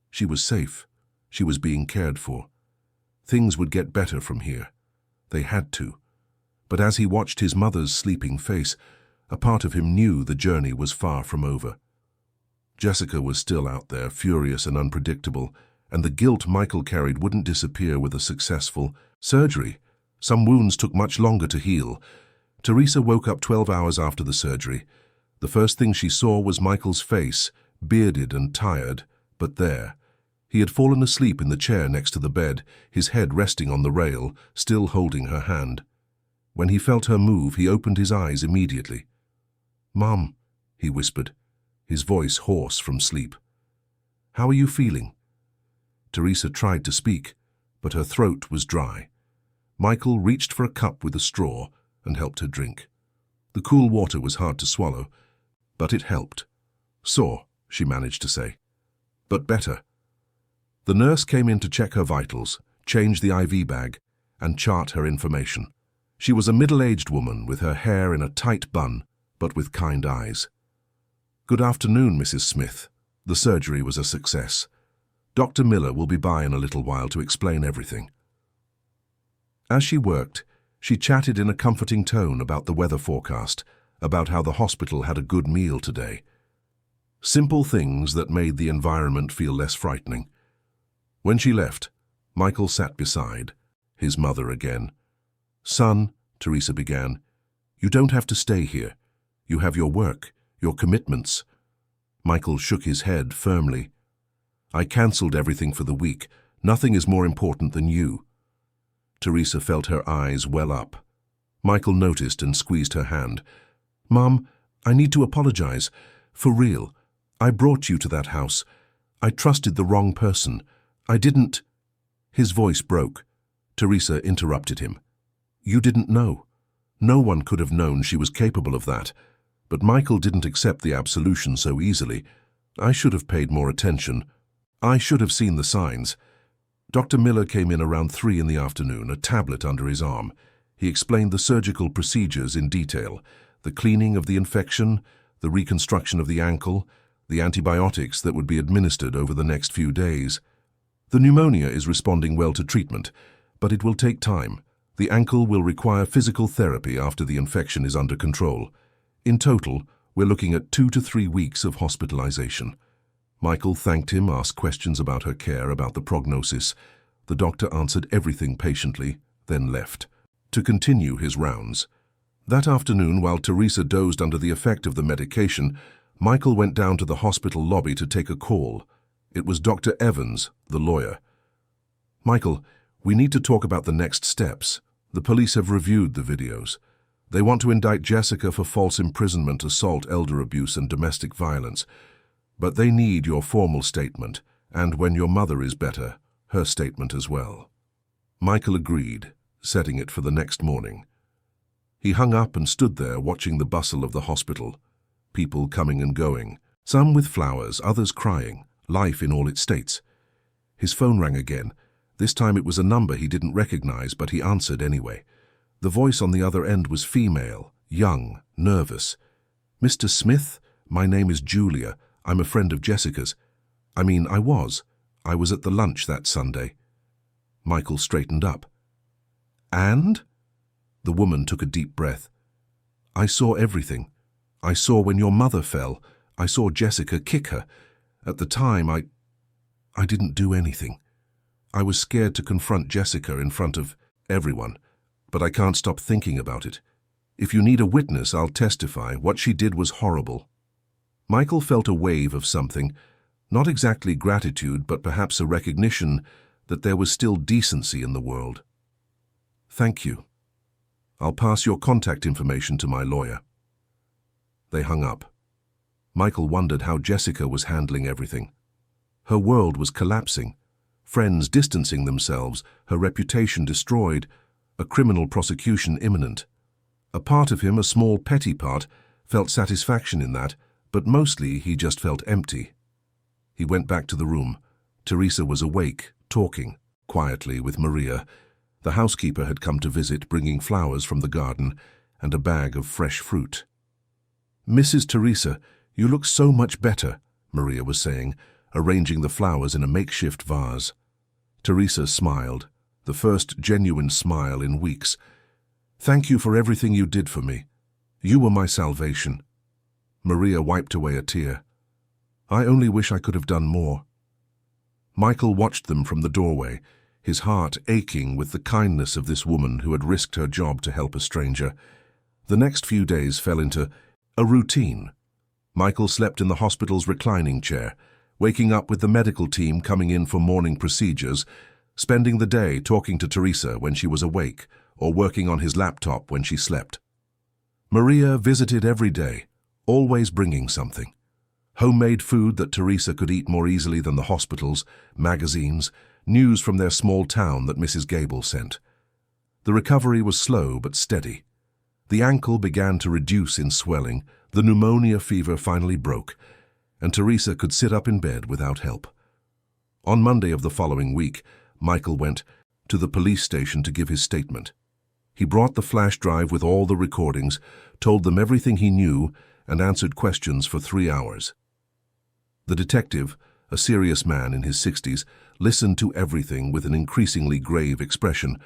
She was safe. She was being cared for. Things would get better from here. They had to. But as he watched his mother's sleeping face, a part of him knew the journey was far from over. Jessica was still out there, furious and unpredictable, and the guilt Michael carried wouldn't disappear with a successful surgery. Some wounds took much longer to heal. Teresa woke up 12 hours after the surgery. The first thing she saw was Michael's face, bearded and tired, but there. He had fallen asleep in the chair next to the bed, his head resting on the rail, still holding her hand. When he felt her move, he opened his eyes immediately. "Mom," he whispered, his voice hoarse from sleep. "How are you feeling?" Teresa tried to speak, but her throat was dry. Michael reached for a cup with a straw and helped her drink. The cool water was hard to swallow, but it helped. "Sore," she managed to say, "but better." The nurse came in to check her vitals, change the IV bag, and chart her information. She was a middle-aged woman with her hair in a tight bun, but with kind eyes. "Good afternoon, Mrs. Smith. The surgery was a success. Dr. Miller will be by in a little while to explain everything." As she worked, she chatted in a comforting tone about the weather forecast, about how the hospital had a good meal today. Simple things that made the environment feel less frightening. When she left, Michael sat beside his mother again. "Son," Teresa began, "you don't have to stay here. You have your work, your commitments." Michael shook his head firmly. "I cancelled everything for the week. Nothing is more important than you." Teresa felt her eyes well up. Michael noticed and squeezed her hand. "Mom, I need to apologize. For real. I brought you to that house. I trusted the wrong person. I didn't—" His voice broke. Teresa interrupted him. "You didn't know. No one could have known she was capable of that. But Michael didn't accept the absolution so easily. I should have paid more attention. I should have seen the signs." Dr. Miller came in around 3 in the afternoon, a tablet under his arm. He explained the surgical procedures in detail, the cleaning of the infection, the reconstruction of the ankle, the antibiotics that would be administered over the next few days. "The pneumonia is responding well to treatment, but it will take time. The ankle will require physical therapy after the infection is under control. In total, we're looking at 2 to 3 weeks of hospitalization." Michael thanked him, asked questions about her care, about the prognosis. The doctor answered everything patiently, then left, to continue his rounds. That afternoon, while Teresa dozed under the effect of the medication, Michael went down to the hospital lobby to take a call. It was Dr. Evans, the lawyer. "Michael, we need to talk about the next steps. The police have reviewed the videos. They want to indict Jessica for false imprisonment, assault, elder abuse, and domestic violence. But they need your formal statement, and when your mother is better, her statement as well." Michael agreed, setting it for the next morning. He hung up and stood there watching the bustle of the hospital. People coming and going, some with flowers, others crying, life in all its states. His phone rang again. This time it was a number he didn't recognize, but he answered anyway. The voice on the other end was female, young, nervous. "Mr. Smith, my name is Julia. I'm a friend of Jessica's. I was. I was at the lunch that Sunday." Michael straightened up. "And?" The woman took a deep breath. "I saw everything. I saw when your mother fell. I saw Jessica kick her. At the time, I didn't do anything. I was scared to confront Jessica in front of everyone, but I can't stop thinking about it. If you need a witness, I'll testify. What she did was horrible." Michael felt a wave of something, not exactly gratitude, but perhaps a recognition that there was still decency in the world. "Thank you. I'll pass your contact information to my lawyer." They hung up. Michael wondered how Jessica was handling everything. Her world was collapsing, friends distancing themselves, her reputation destroyed, a criminal prosecution imminent. A part of him, a small petty part, felt satisfaction in that, but mostly he just felt empty. He went back to the room. Teresa was awake, talking quietly with Maria. The housekeeper had come to visit, bringing flowers from the garden and a bag of fresh fruit. "Mrs. Teresa, you look so much better," Maria was saying, arranging the flowers in a makeshift vase. Teresa smiled, the first genuine smile in weeks. "Thank you for everything you did for me. You were my salvation." Maria wiped away a tear. "I only wish I could have done more." Michael watched them from the doorway, his heart aching with the kindness of this woman who had risked her job to help a stranger. The next few days fell into a routine. Michael slept in the hospital's reclining chair, waking up with the medical team coming in for morning procedures, spending the day talking to Teresa when she was awake, or working on his laptop when she slept. Maria visited every day, always bringing something. Homemade food that Teresa could eat more easily than the hospitals, magazines, news from their small town that Mrs. Gable sent. The recovery was slow but steady. The ankle began to reduce in swelling, the pneumonia fever finally broke, and Teresa could sit up in bed without help. On Monday of the following week, Michael went to the police station to give his statement. He brought the flash drive with all the recordings, told them everything he knew, and answered questions for 3 hours. The detective, a serious man in his 60s, listened to everything with an increasingly grave expression.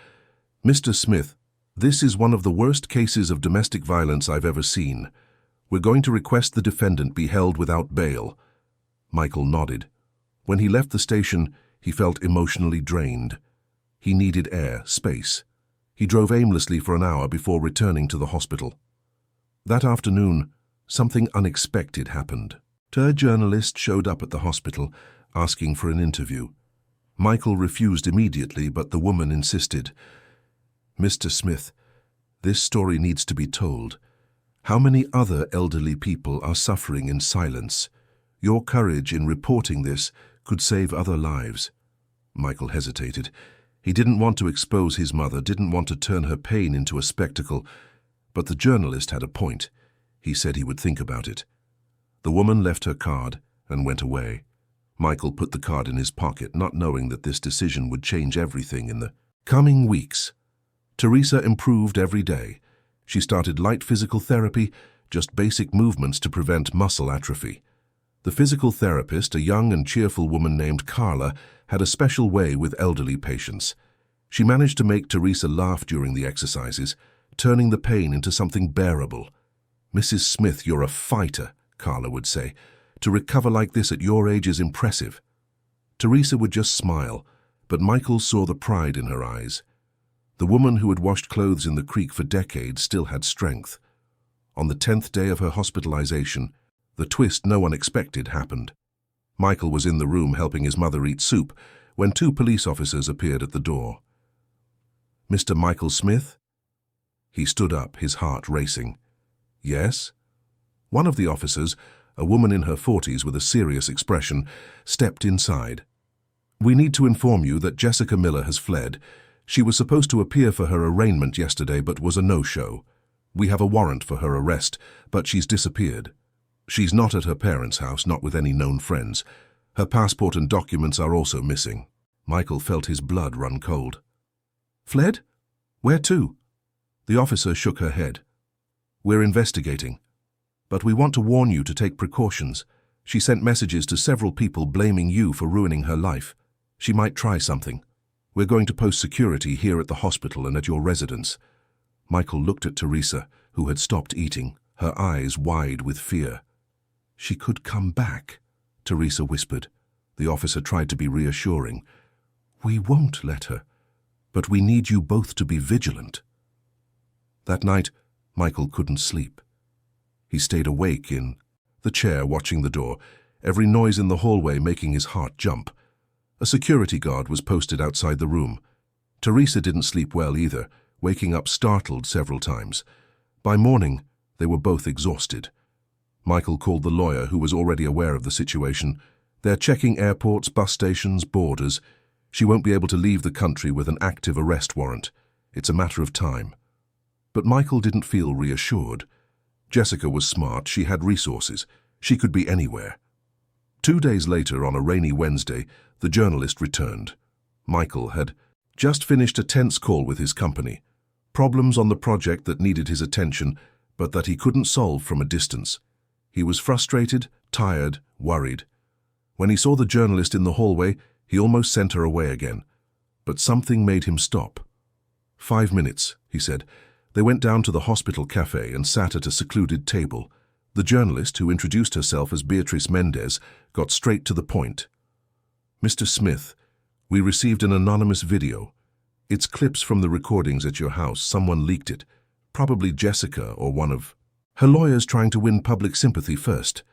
"Mr. Smith, this is one of the worst cases of domestic violence I've ever seen. We're going to request the defendant be held without bail." Michael nodded. When he left the station, he felt emotionally drained. He needed air, space. He drove aimlessly for an hour before returning to the hospital. That afternoon, something unexpected happened. A journalist showed up at the hospital, asking for an interview. Michael refused immediately, but the woman insisted. "Mr. Smith, this story needs to be told. How many other elderly people are suffering in silence? Your courage in reporting this could save other lives." Michael hesitated. He didn't want to expose his mother, didn't want to turn her pain into a spectacle. But the journalist had a point. He said he would think about it. The woman left her card and went away. Michael put the card in his pocket, not knowing that this decision would change everything in the coming weeks. Teresa improved every day. She started light physical therapy, just basic movements to prevent muscle atrophy. The physical therapist, a young and cheerful woman named Carla, had a special way with elderly patients. She managed to make Teresa laugh during the exercises, turning the pain into something bearable. "Mrs. Smith, you're a fighter," Carla would say. "To recover like this at your age is impressive." Teresa would just smile, but Michael saw the pride in her eyes. The woman who had washed clothes in the creek for decades still had strength. On the 10th day of her hospitalization, the twist no one expected happened. Michael was in the room helping his mother eat soup when 2 police officers appeared at the door. "Mr. Michael Smith?" He stood up, his heart racing. "Yes?" One of the officers, a woman in her 40s with a serious expression, stepped inside. "We need to inform you that Jessica Miller has fled. She was supposed to appear for her arraignment yesterday but was a no-show. We have a warrant for her arrest, but she's disappeared. She's not at her parents' house, not with any known friends. Her passport and documents are also missing." Michael felt his blood run cold. "Fled? Where to?" The officer shook her head. "We're investigating. But we want to warn you to take precautions. She sent messages to several people blaming you for ruining her life. She might try something. We're going to post security here at the hospital and at your residence." Michael looked at Teresa, who had stopped eating, her eyes wide with fear. She could come back, Teresa whispered. The officer tried to be reassuring. We won't let her, but we need you both to be vigilant. That night, Michael couldn't sleep. He stayed awake in the chair watching the door, every noise in the hallway making his heart jump. A security guard was posted outside the room. Teresa didn't sleep well either, waking up startled several times. By morning, they were both exhausted. Michael called the lawyer, who was already aware of the situation. They're checking airports, bus stations, borders. She won't be able to leave the country with an active arrest warrant. It's a matter of time. But Michael didn't feel reassured. Jessica was smart, she had resources. She could be anywhere. 2 days later, on a rainy Wednesday, the journalist returned. Michael had just finished a tense call with his company. Problems on the project that needed his attention, but that he couldn't solve from a distance. He was frustrated, tired, worried. When he saw the journalist in the hallway, he almost sent her away again. But something made him stop. 5 minutes, he said. They went down to the hospital cafe and sat at a secluded table. The journalist, who introduced herself as Beatrice Mendez, got straight to the point. Mr. Smith, we received an anonymous video. It's clips from the recordings at your house. Someone leaked it. Probably Jessica or one of her lawyers trying to win public sympathy first.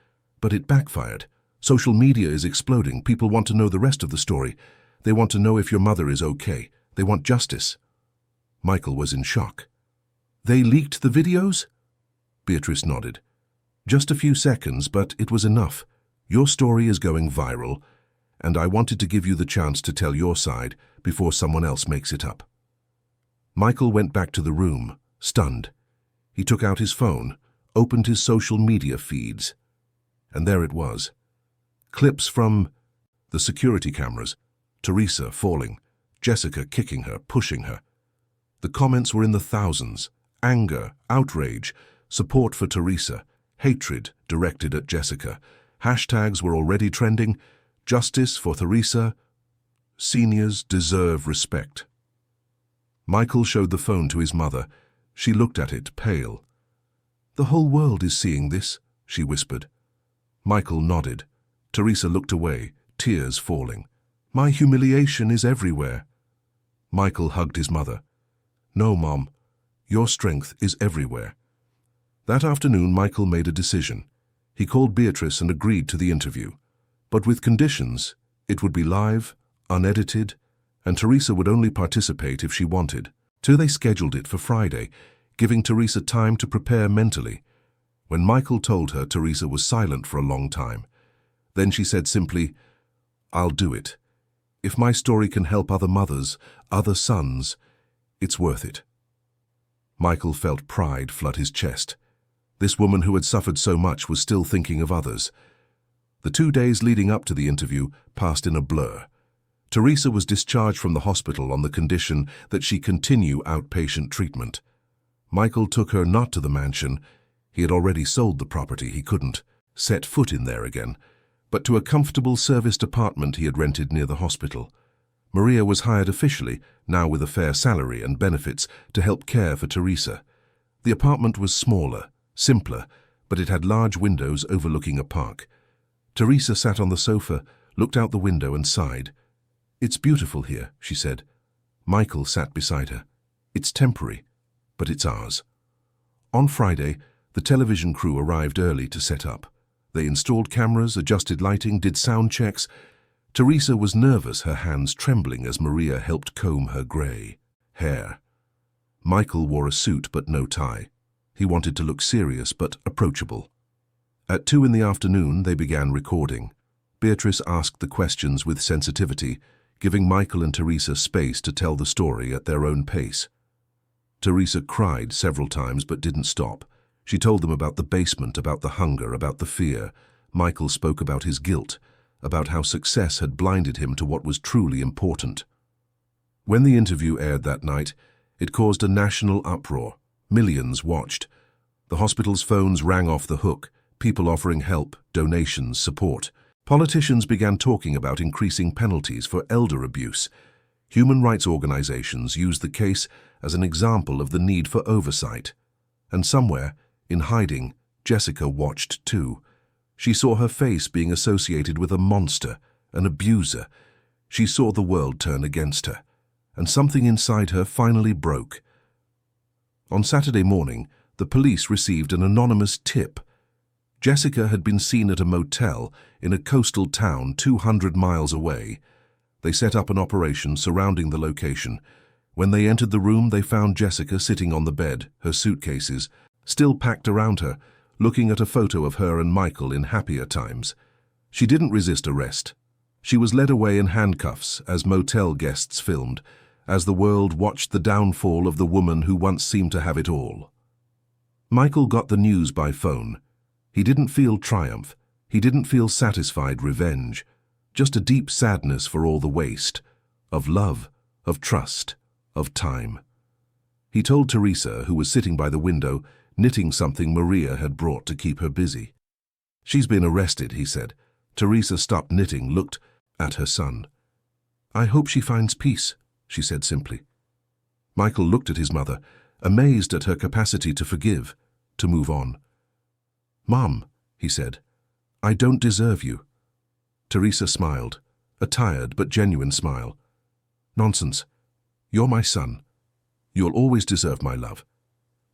But it backfired. Social media is exploding. People want to know the rest of the story. They want to know if your mother is okay. They want justice. Michael was in shock. They leaked the videos? Beatrice nodded. Just a few seconds, but it was enough. Your story is going viral, and I wanted to give you the chance to tell your side before someone else makes it up. Michael went back to the room, stunned. He took out his phone, opened his social media feeds, and there it was. Clips from the security cameras, Teresa falling, Jessica kicking her, pushing her. The comments were in the thousands. Anger, outrage, support for Teresa, hatred directed at Jessica. Hashtags were already trending. Justice for Teresa. Seniors deserve respect. Michael showed the phone to his mother. She looked at it, pale. The whole world is seeing this, she whispered. Michael nodded. Teresa looked away, tears falling. My humiliation is everywhere. Michael hugged his mother. No, Mom. Your strength is everywhere. That afternoon, Michael made a decision. He called Beatrice and agreed to the interview. But with conditions. It would be live, unedited, and Teresa would only participate if she wanted. So they scheduled it for Friday, giving Teresa time to prepare mentally. When Michael told her, Teresa was silent for a long time. Then she said simply, I'll do it. If my story can help other mothers, other sons, it's worth it. Michael felt pride flood his chest. This woman who had suffered so much was still thinking of others. The 2 days leading up to the interview passed in a blur. Teresa was discharged from the hospital on the condition that she continue outpatient treatment. Michael took her not to the mansion. He had already sold the property. He couldn't set foot in there again, but to a comfortable serviced apartment he had rented near the hospital. Maria was hired officially, now with a fair salary and benefits, to help care for Teresa. The apartment was smaller, simpler, but it had large windows overlooking a park. Teresa sat on the sofa, looked out the window and sighed. It's beautiful here, she said. Michael sat beside her. It's temporary, but it's ours. On Friday, the television crew arrived early to set up. They installed cameras, adjusted lighting, did sound checks. Teresa was nervous, her hands trembling as Maria helped comb her grey hair. Michael wore a suit but no tie. He wanted to look serious but approachable. At 2 in the afternoon, they began recording. Beatrice asked the questions with sensitivity, giving Michael and Teresa space to tell the story at their own pace. Teresa cried several times but didn't stop. She told them about the basement, about the hunger, about the fear. Michael spoke about his guilt, about how success had blinded him to what was truly important. When the interview aired that night, it caused a national uproar. Millions watched. The hospital's phones rang off the hook, people offering help, donations, support. Politicians began talking about increasing penalties for elder abuse. Human rights organizations used the case as an example of the need for oversight. And somewhere, in hiding, Jessica watched too. She saw her face being associated with a monster, an abuser. She saw the world turn against her, and something inside her finally broke. On Saturday morning, the police received an anonymous tip. Jessica had been seen at a motel in a coastal town 200 miles away. They set up an operation surrounding the location. When they entered the room, they found Jessica sitting on the bed, her suitcases still packed around her, looking at a photo of her and Michael in happier times. She didn't resist arrest. She was led away in handcuffs as motel guests filmed, as the world watched the downfall of the woman who once seemed to have it all. Michael got the news by phone. He didn't feel triumph. He didn't feel satisfied revenge. Just a deep sadness for all the waste of love, of trust, of time. He told Teresa, who was sitting by the window, knitting something Maria had brought to keep her busy. "She's been arrested," he said. Teresa stopped knitting, looked at her son. "I hope she finds peace," she said simply. Michael looked at his mother, amazed at her capacity to forgive, to move on. "Mom," he said, "I don't deserve you." Teresa smiled, a tired but genuine smile. "Nonsense. You're my son. You'll always deserve my love."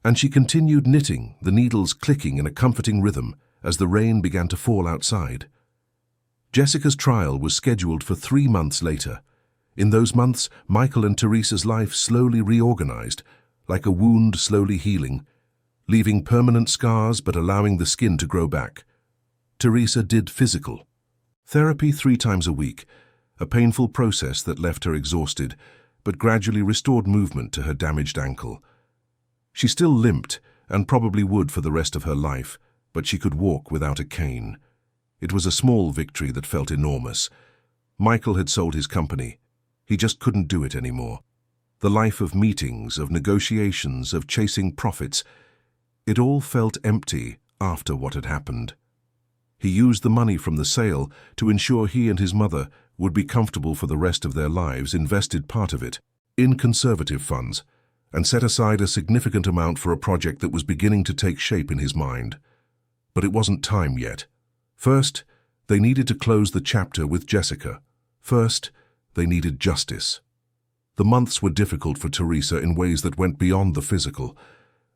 And she continued knitting, the needles clicking in a comforting rhythm as the rain began to fall outside. Jessica's trial was scheduled for 3 months later. In those months, Michael and Teresa's life slowly reorganized, like a wound slowly healing, leaving permanent scars but allowing the skin to grow back. Teresa did physical therapy 3 times a week, a painful process that left her exhausted, but gradually restored movement to her damaged ankle. She still limped, and probably would for the rest of her life, but she could walk without a cane. It was a small victory that felt enormous. Michael had sold his company. He just couldn't do it anymore. The life of meetings, of negotiations, of chasing profits, it all felt empty after what had happened. He used the money from the sale to ensure he and his mother would be comfortable for the rest of their lives, invested part of it in conservative funds, and set aside a significant amount for a project that was beginning to take shape in his mind. But it wasn't time yet. First, they needed to close the chapter with Jessica. First, they needed justice. The months were difficult for Teresa in ways that went beyond the physical.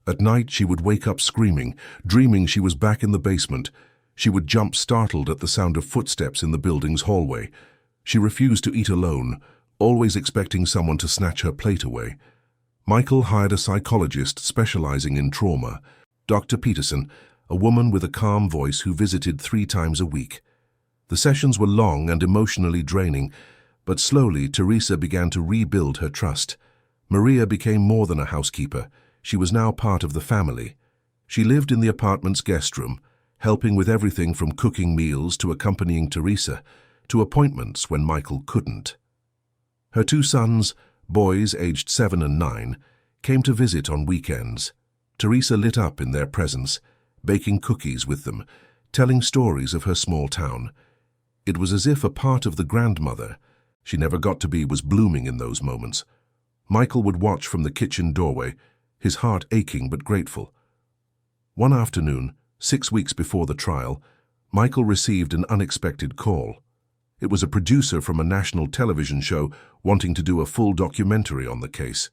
At night, she would wake up screaming, dreaming she was back in the basement. She would jump startled at the sound of footsteps in the building's hallway. She refused to eat alone, always expecting someone to snatch her plate away. Michael hired a psychologist specializing in trauma, Dr. Peterson, a woman with a calm voice who visited 3 times a week. The sessions were long and emotionally draining, but slowly Teresa began to rebuild her trust. Maria became more than a housekeeper. She was now part of the family. She lived in the apartment's guest room, helping with everything from cooking meals to accompanying Teresa, to appointments when Michael couldn't. Her 2 sons, boys aged 7 and 9, came to visit on weekends. Teresa lit up in their presence, baking cookies with them, telling stories of her small town. It was as if a part of the grandmother she never got to be was blooming in those moments. Michael would watch from the kitchen doorway, his heart aching but grateful. One afternoon, 6 weeks before the trial, Michael received an unexpected call. It was a producer from a national television show wanting to do a full documentary on the case.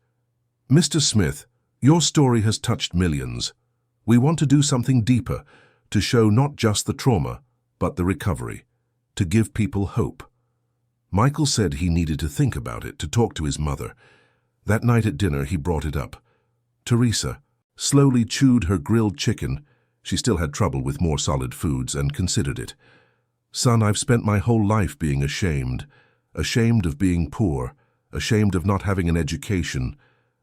"Mr. Smith, your story has touched millions. We want to do something deeper, to show not just the trauma, but the recovery, to give people hope." Michael said he needed to think about it, to talk to his mother. That night at dinner, he brought it up. Teresa slowly chewed her grilled chicken. She still had trouble with more solid foods and considered it. "Son, I've spent my whole life being ashamed of being poor, ashamed of not having an education,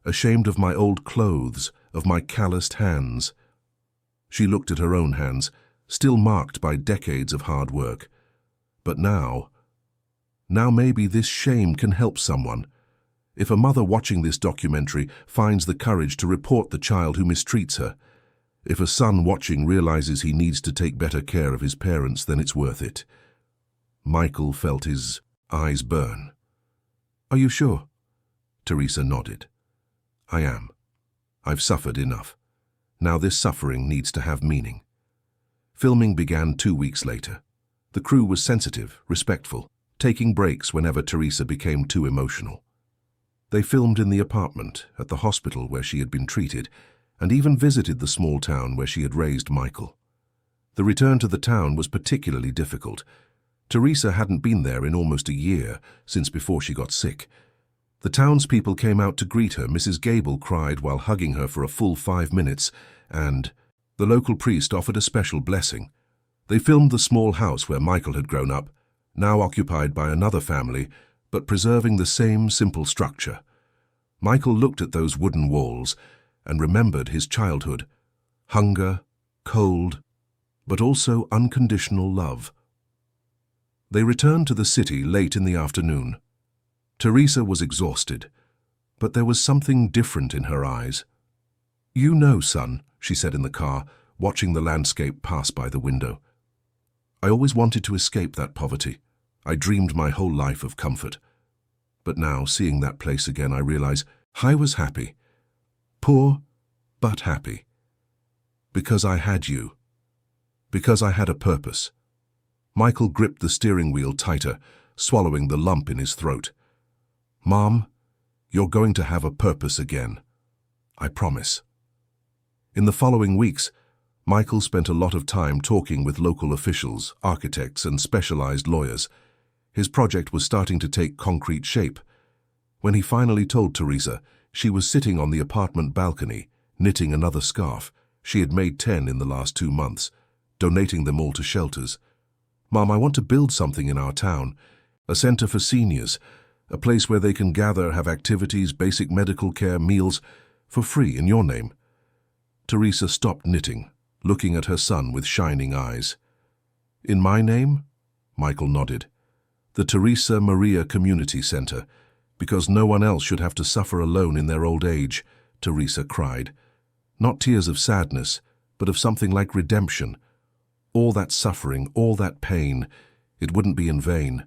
ashamed of my old clothes, of my calloused hands." She looked at her own hands, still marked by decades of hard work. But now maybe this shame can help someone. If a mother watching this documentary finds the courage to report the child who mistreats her, if a son watching realizes he needs to take better care of his parents, then it's worth it. Michael felt his eyes burn. "Are you sure?" Teresa nodded. "I am. I've suffered enough. Now this suffering needs to have meaning." Filming began 2 weeks later. The crew was sensitive, respectful, taking breaks whenever Teresa became too emotional. They filmed in the apartment, at the hospital where she had been treated, and even visited the small town where she had raised Michael. The return to the town was particularly difficult. Teresa hadn't been there in almost a year, since before she got sick. The townspeople came out to greet her. Mrs. Gable cried while hugging her for a full 5 minutes, and the local priest offered a special blessing. They filmed the small house where Michael had grown up, now occupied by another family, but preserving the same simple structure. Michael looked at those wooden walls and remembered his childhood. Hunger, cold, but also unconditional love. They returned to the city late in the afternoon. Teresa was exhausted, but there was something different in her eyes. "You know, son," she said in the car, watching the landscape pass by the window. "I always wanted to escape that poverty. I dreamed my whole life of comfort. But now, seeing that place again, I realize I was happy. Poor, but happy. Because I had you. Because I had a purpose." Michael gripped the steering wheel tighter, swallowing the lump in his throat. "Mom, you're going to have a purpose again. I promise." In the following weeks, Michael spent a lot of time talking with local officials, architects, and specialized lawyers. His project was starting to take concrete shape. When he finally told Teresa, she was sitting on the apartment balcony, knitting another scarf. She had made 10 in the last 2 months, donating them all to shelters. "Mom, I want to build something in our town, a center for seniors, a place where they can gather, have activities, basic medical care, meals, for free in your name." Teresa stopped knitting, looking at her son with shining eyes. "In my name?" Michael nodded. "The Teresa Maria Community Center, because no one else should have to suffer alone in their old age," Teresa cried. Not tears of sadness, but of something like redemption. All that suffering, all that pain, it wouldn't be in vain.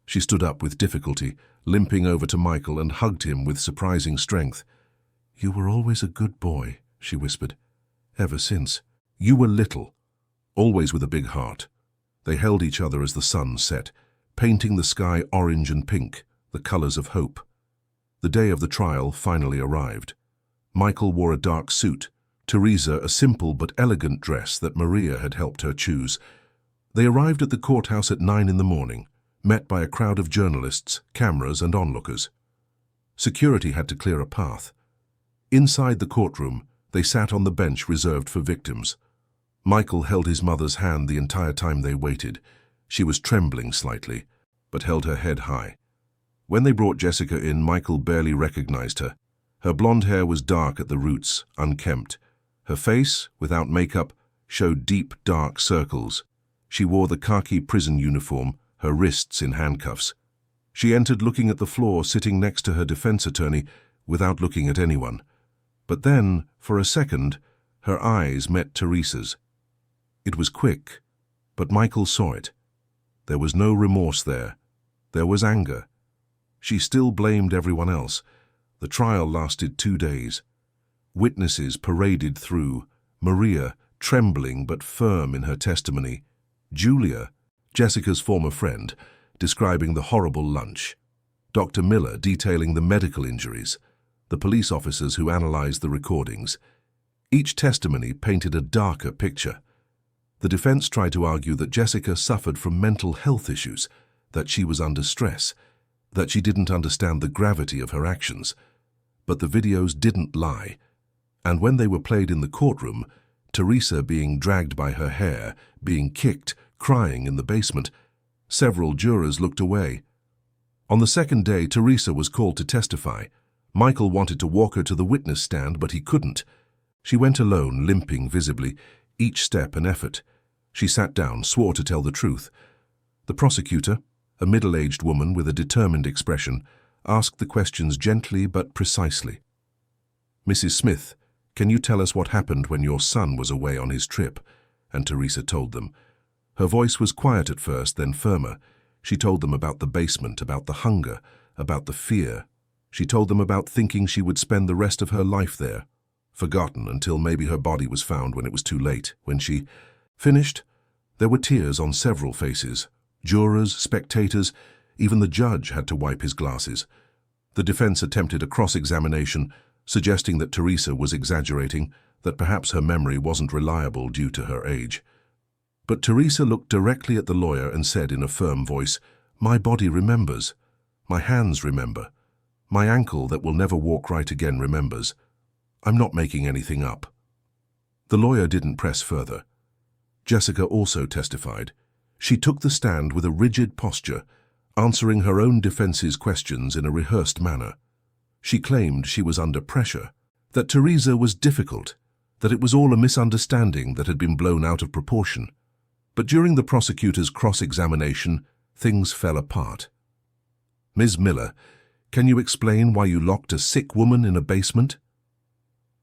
She stood up with difficulty, limping over to Michael and hugged him with surprising strength. "You were always a good boy," she whispered. "Ever since. You were little, always with a big heart." They held each other as the sun set, painting the sky orange and pink, the colors of hope. The day of the trial finally arrived. Michael wore a dark suit, Teresa a simple but elegant dress that Maria had helped her choose. They arrived at the courthouse at 9 in the morning, met by a crowd of journalists, cameras, and onlookers. Security had to clear a path. Inside the courtroom, they sat on the bench reserved for victims. Michael held his mother's hand the entire time they waited. She was trembling slightly, but held her head high. When they brought Jessica in, Michael barely recognized her. Her blonde hair was dark at the roots, unkempt. Her face, without makeup, showed deep, dark circles. She wore the khaki prison uniform, her wrists in handcuffs. She entered looking at the floor, sitting next to her defense attorney, without looking at anyone. But then, for a second, her eyes met Teresa's. It was quick, but Michael saw it. There was no remorse there. There was anger. She still blamed everyone else. The trial lasted 2 days. Witnesses paraded through, Maria, trembling but firm in her testimony, Julia, Jessica's former friend, describing the horrible lunch, Dr. Miller detailing the medical injuries, the police officers who analyzed the recordings. Each testimony painted a darker picture. The defense tried to argue that Jessica suffered from mental health issues, that she was under stress, that she didn't understand the gravity of her actions. But the videos didn't lie. And when they were played in the courtroom, Teresa being dragged by her hair, being kicked, crying in the basement, several jurors looked away. On the second day, Teresa was called to testify. Michael wanted to walk her to the witness stand, but he couldn't. She went alone, limping visibly, each step an effort. She sat down, swore to tell the truth. The prosecutor, a middle-aged woman with a determined expression, asked the questions gently but precisely. "Mrs. Smith, can you tell us what happened when your son was away on his trip?" And Teresa told them. Her voice was quiet at first, then firmer. She told them about the basement, about the hunger, about the fear. She told them about thinking she would spend the rest of her life there, forgotten until maybe her body was found when it was too late, when she... Finished? There were tears on several faces. Jurors, spectators, even the judge had to wipe his glasses. The defense attempted a cross-examination, suggesting that Teresa was exaggerating, that perhaps her memory wasn't reliable due to her age. But Teresa looked directly at the lawyer and said in a firm voice, "My body remembers. My hands remember. My ankle that will never walk right again remembers. I'm not making anything up." The lawyer didn't press further. Jessica also testified. She took the stand with a rigid posture, answering her own defense's questions in a rehearsed manner. She claimed she was under pressure, that Teresa was difficult, that it was all a misunderstanding that had been blown out of proportion. But during the prosecutor's cross-examination, things fell apart. "Ms. Miller, can you explain why you locked a sick woman in a basement?"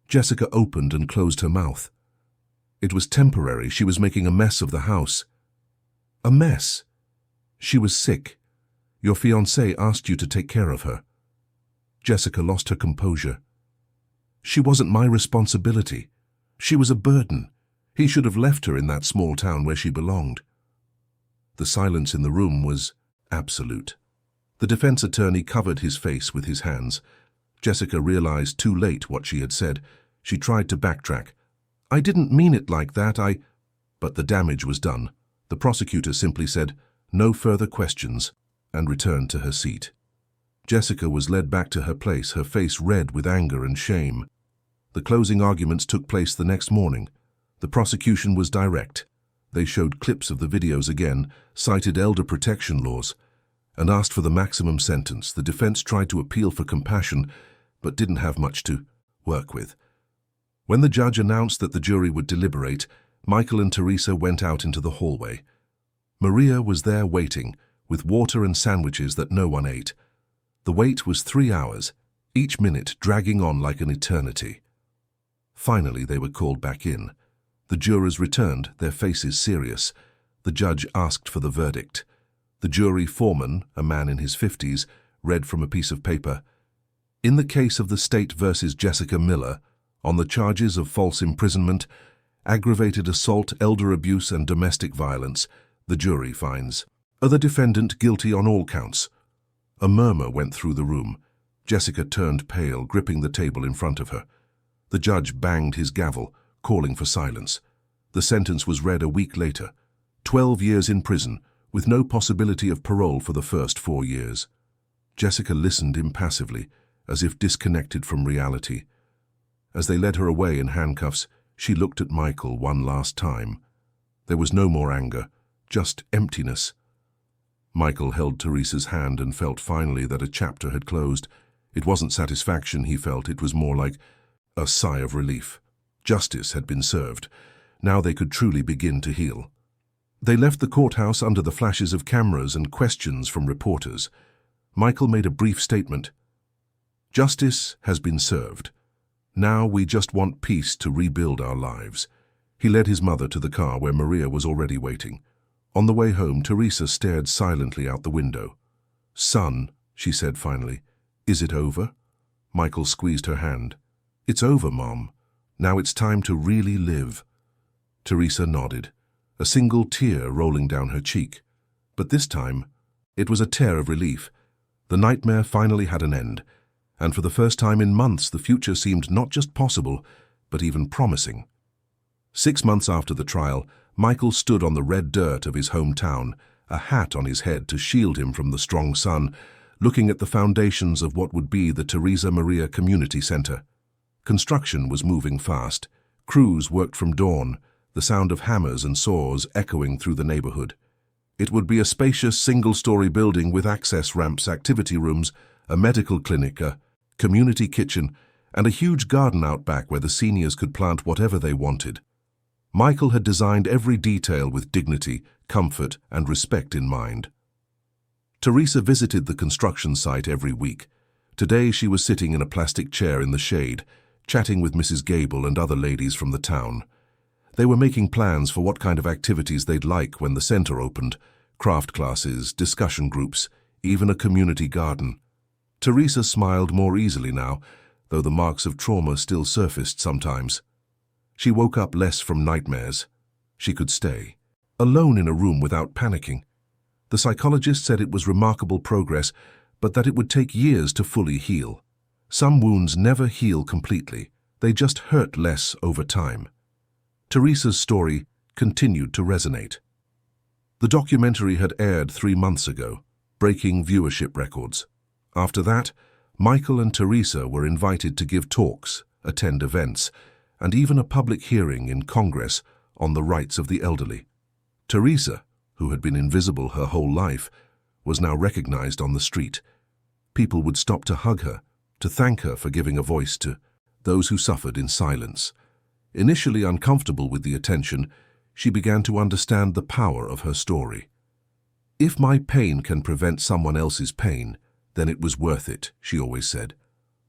Jessica opened and closed her mouth. It was temporary. She was making a mess of the house. A mess? She was sick. Your fiancé asked you to take care of her. Jessica lost her composure. She wasn't my responsibility. She was a burden. He should have left her in that small town where she belonged. The silence in the room was absolute. The defense attorney covered his face with his hands. Jessica realized too late what she had said. She tried to backtrack. "I didn't mean it like that, But the damage was done. The prosecutor simply said, "No further questions," and returned to her seat. Jessica was led back to her place, her face red with anger and shame. The closing arguments took place the next morning. The prosecution was direct. They showed clips of the videos again, cited elder protection laws, and asked for the maximum sentence. The defense tried to appeal for compassion, but didn't have much to work with. When the judge announced that the jury would deliberate, Michael and Teresa went out into the hallway. Maria was there waiting, with water and sandwiches that no one ate. The wait was 3 hours, each minute dragging on like an eternity. Finally, they were called back in. The jurors returned, their faces serious. The judge asked for the verdict. The jury foreman, a man in his 50s, read from a piece of paper, "In the case of the state versus Jessica Miller, on the charges of false imprisonment, aggravated assault, elder abuse, and domestic violence, the jury finds the defendant guilty on all counts." A murmur went through the room. Jessica turned pale, gripping the table in front of her. The judge banged his gavel, calling for silence. The sentence was read a week later. 12 years in prison, with no possibility of parole for the first 4 years. Jessica listened impassively, as if disconnected from reality. As they led her away in handcuffs, she looked at Michael one last time. There was no more anger, just emptiness. Michael held Teresa's hand and felt finally that a chapter had closed. It wasn't satisfaction he felt, it was more like a sigh of relief. Justice had been served. Now they could truly begin to heal. They left the courthouse under the flashes of cameras and questions from reporters. Michael made a brief statement. "Justice has been served. Now we just want peace to rebuild our lives." He led his mother to the car where Maria was already waiting. On the way home, Teresa stared silently out the window. "Son," she said finally, "is it over?" Michael squeezed her hand. "It's over, Mom. Now it's time to really live." Teresa nodded, a single tear rolling down her cheek. But this time, it was a tear of relief. The nightmare finally had an end, and for the first time in months the future seemed not just possible, but even promising. 6 months after the trial, Michael stood on the red dirt of his hometown, a hat on his head to shield him from the strong sun, looking at the foundations of what would be the Teresa Maria Community Center. Construction was moving fast. Crews worked from dawn, the sound of hammers and saws echoing through the neighborhood. It would be a spacious single-story building with access ramps, activity rooms, a medical clinic, a community kitchen, and a huge garden out back where the seniors could plant whatever they wanted. Michael had designed every detail with dignity, comfort, and respect in mind. Teresa visited the construction site every week. Today she was sitting in a plastic chair in the shade, chatting with Mrs. Gable and other ladies from the town. They were making plans for what kind of activities they'd like when the center opened: craft classes, discussion groups, even a community garden. Teresa smiled more easily now, though the marks of trauma still surfaced sometimes. She woke up less from nightmares. She could stay, alone in a room without panicking. The psychologist said it was remarkable progress, but that it would take years to fully heal. Some wounds never heal completely. They just hurt less over time. Teresa's story continued to resonate. The documentary had aired 3 months ago, breaking viewership records. After that, Michael and Teresa were invited to give talks, attend events, and even a public hearing in Congress on the rights of the elderly. Teresa, who had been invisible her whole life, was now recognized on the street. People would stop to hug her, to thank her for giving a voice to those who suffered in silence. Initially uncomfortable with the attention, she began to understand the power of her story. "If my pain can prevent someone else's pain, then it was worth it," she always said.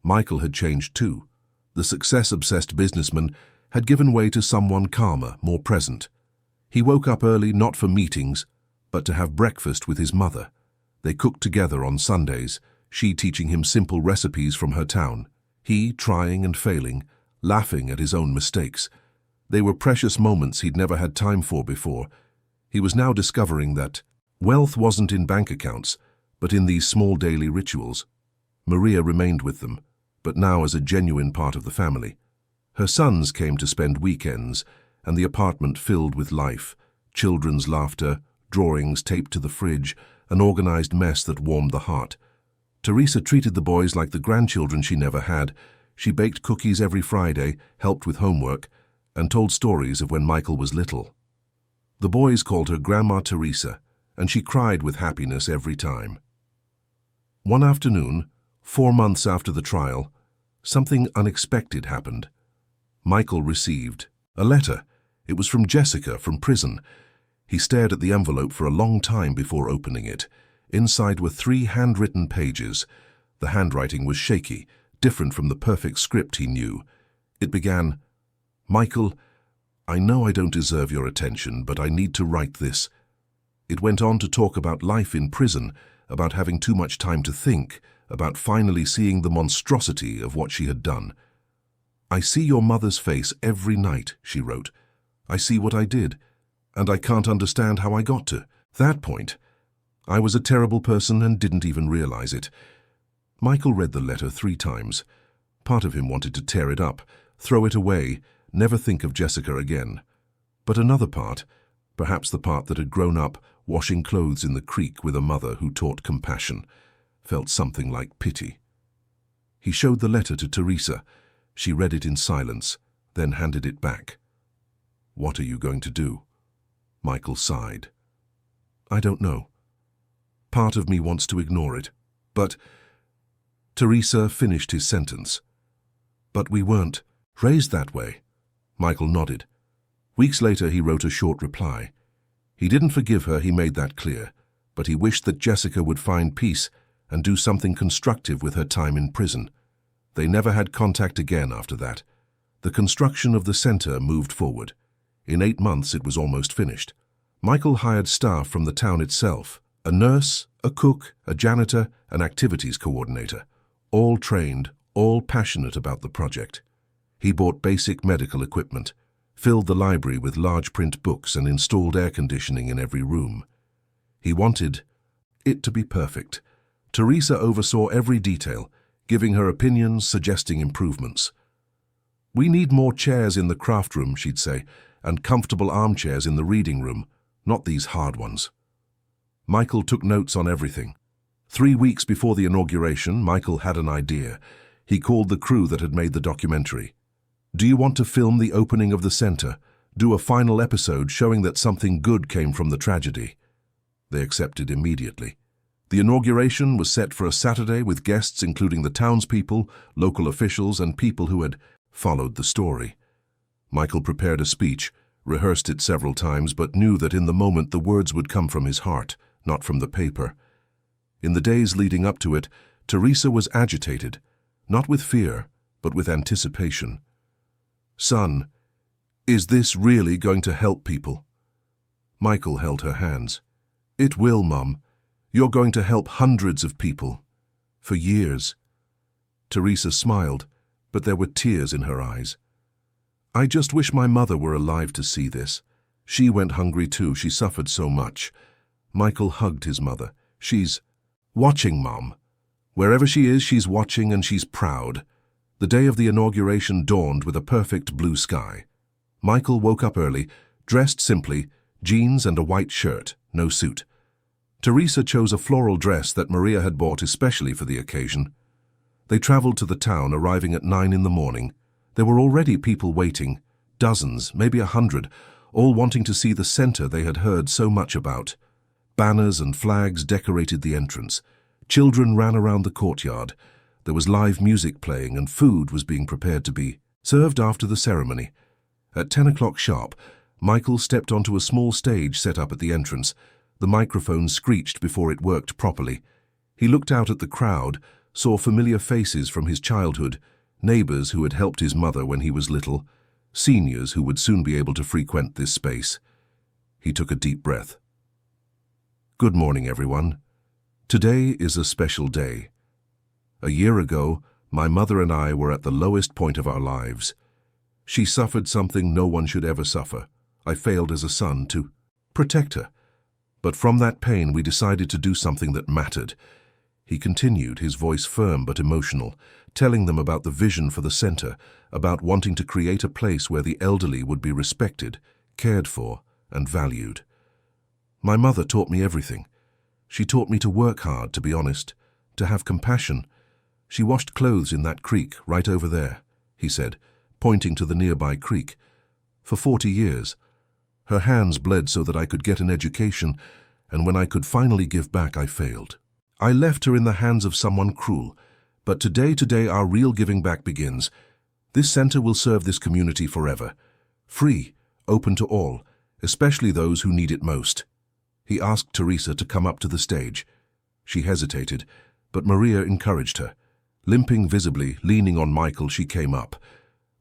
Michael had changed too. The success-obsessed businessman had given way to someone calmer, more present. He woke up early not for meetings, but to have breakfast with his mother. They cooked together on Sundays, she teaching him simple recipes from her town, he trying and failing, laughing at his own mistakes. They were precious moments he'd never had time for before. He was now discovering that wealth wasn't in bank accounts, but in these small daily rituals. Maria remained with them, but now as a genuine part of the family. Her sons came to spend weekends, and the apartment filled with life, children's laughter, drawings taped to the fridge, an organized mess that warmed the heart. Teresa treated the boys like the grandchildren she never had. She baked cookies every Friday, helped with homework, and told stories of when Michael was little. The boys called her Grandma Teresa, and she cried with happiness every time. One afternoon, 4 months after the trial, something unexpected happened. Michael received a letter. It was from Jessica from prison. He stared at the envelope for a long time before opening it. Inside were 3 handwritten pages. The handwriting was shaky, different from the perfect script he knew. It began, "Michael, I know I don't deserve your attention, but I need to write this." It went on to talk about life in prison, about having too much time to think, about finally seeing the monstrosity of what she had done. "I see your mother's face every night," she wrote. "I see what I did, and I can't understand how I got to that point. I was a terrible person and didn't even realize it." Michael read the letter 3 times. Part of him wanted to tear it up, throw it away, never think of Jessica again. But another part, perhaps the part that had grown up washing clothes in the creek with a mother who taught compassion, felt something like pity. He showed the letter to Teresa. She read it in silence, then handed it back. "What are you going to do?" Michael sighed. "I don't know. Part of me wants to ignore it, but—" Teresa finished his sentence. "But we weren't raised that way." Michael nodded. Weeks later he wrote a short reply. He didn't forgive her, he made that clear, but he wished that Jessica would find peace and do something constructive with her time in prison. They never had contact again after that. The construction of the center moved forward. In 8 months it was almost finished. Michael hired staff from the town itself, a nurse, a cook, a janitor, an activities coordinator, all trained, all passionate about the project. He bought basic medical equipment, filled the library with large print books and installed air conditioning in every room. He wanted it to be perfect. Teresa oversaw every detail, giving her opinions, suggesting improvements. "We need more chairs in the craft room," she'd say, "and comfortable armchairs in the reading room, not these hard ones." Michael took notes on everything. 3 weeks before the inauguration, Michael had an idea. He called the crew that had made the documentary. "Do you want to film the opening of the center? Do a final episode showing that something good came from the tragedy?" They accepted immediately. The inauguration was set for a Saturday with guests including the townspeople, local officials, and people who had followed the story. Michael prepared a speech, rehearsed it several times, but knew that in the moment the words would come from his heart, not from the paper. In the days leading up to it, Teresa was agitated, not with fear, but with anticipation. "Son, is this really going to help people?" Michael held her hands. "It will, Mum. You're going to help hundreds of people. For years." Teresa smiled, but there were tears in her eyes. "I just wish my mother were alive to see this. She went hungry too. She suffered so much. Michael hugged his mother. She's watching, Mom. Wherever she is, she's watching and she's proud. The day of the inauguration dawned with a perfect blue sky. Michael woke up early, dressed simply, jeans and a white shirt, no suit. Teresa chose a floral dress that Maria had bought especially for the occasion. They traveled to the town, arriving at 9 in the morning. There were already people waiting, dozens, maybe 100, all wanting to see the center they had heard so much about. Banners and flags decorated the entrance. Children ran around the courtyard. There was live music playing and food was being prepared to be served after the ceremony. At 10 o'clock sharp, Michael stepped onto a small stage set up at the entrance. The microphone screeched before it worked properly. He looked out at the crowd, saw familiar faces from his childhood, neighbors who had helped his mother when he was little, seniors who would soon be able to frequent this space. He took a deep breath. Good morning, everyone. Today is a special day. A year ago, my mother and I were at the lowest point of our lives. She suffered something no one should ever suffer. I failed as a son to protect her. But from that pain, we decided to do something that mattered. He continued, his voice firm but emotional, telling them about the vision for the center, about wanting to create a place where the elderly would be respected, cared for, and valued. My mother taught me everything. She taught me to work hard, to be honest, to have compassion. She washed clothes in that creek right over there, he said, pointing to the nearby creek. For 40 years. Her hands bled so that I could get an education, and when I could finally give back, I failed. I left her in the hands of someone cruel, but today our real giving back begins. This center will serve this community forever. Free, open to all, especially those who need it most. He asked Teresa to come up to the stage. She hesitated, but Maria encouraged her. Limping visibly, leaning on Michael, she came up.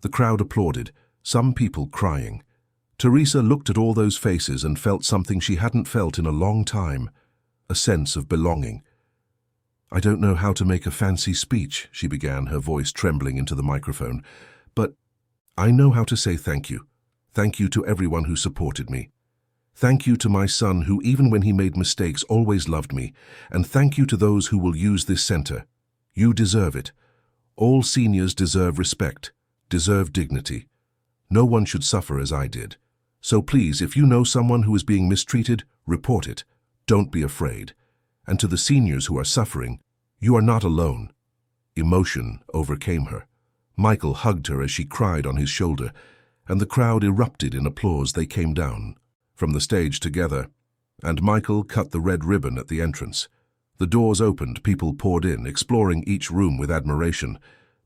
The crowd applauded, some people crying. Teresa looked at all those faces and felt something she hadn't felt in a long time, a sense of belonging. I don't know how to make a fancy speech, she began, her voice trembling into the microphone, but I know how to say thank you. Thank you to everyone who supported me. Thank you to my son who, even when he made mistakes, always loved me, and thank you to those who will use this center. You deserve it. All seniors deserve respect, deserve dignity. No one should suffer as I did. So please, if you know someone who is being mistreated, report it. Don't be afraid. And to the seniors who are suffering, you are not alone. Emotion overcame her. Michael hugged her as she cried on his shoulder, and the crowd erupted in applause. They came down from the stage together, and Michael cut the red ribbon at the entrance. The doors opened, people poured in, exploring each room with admiration.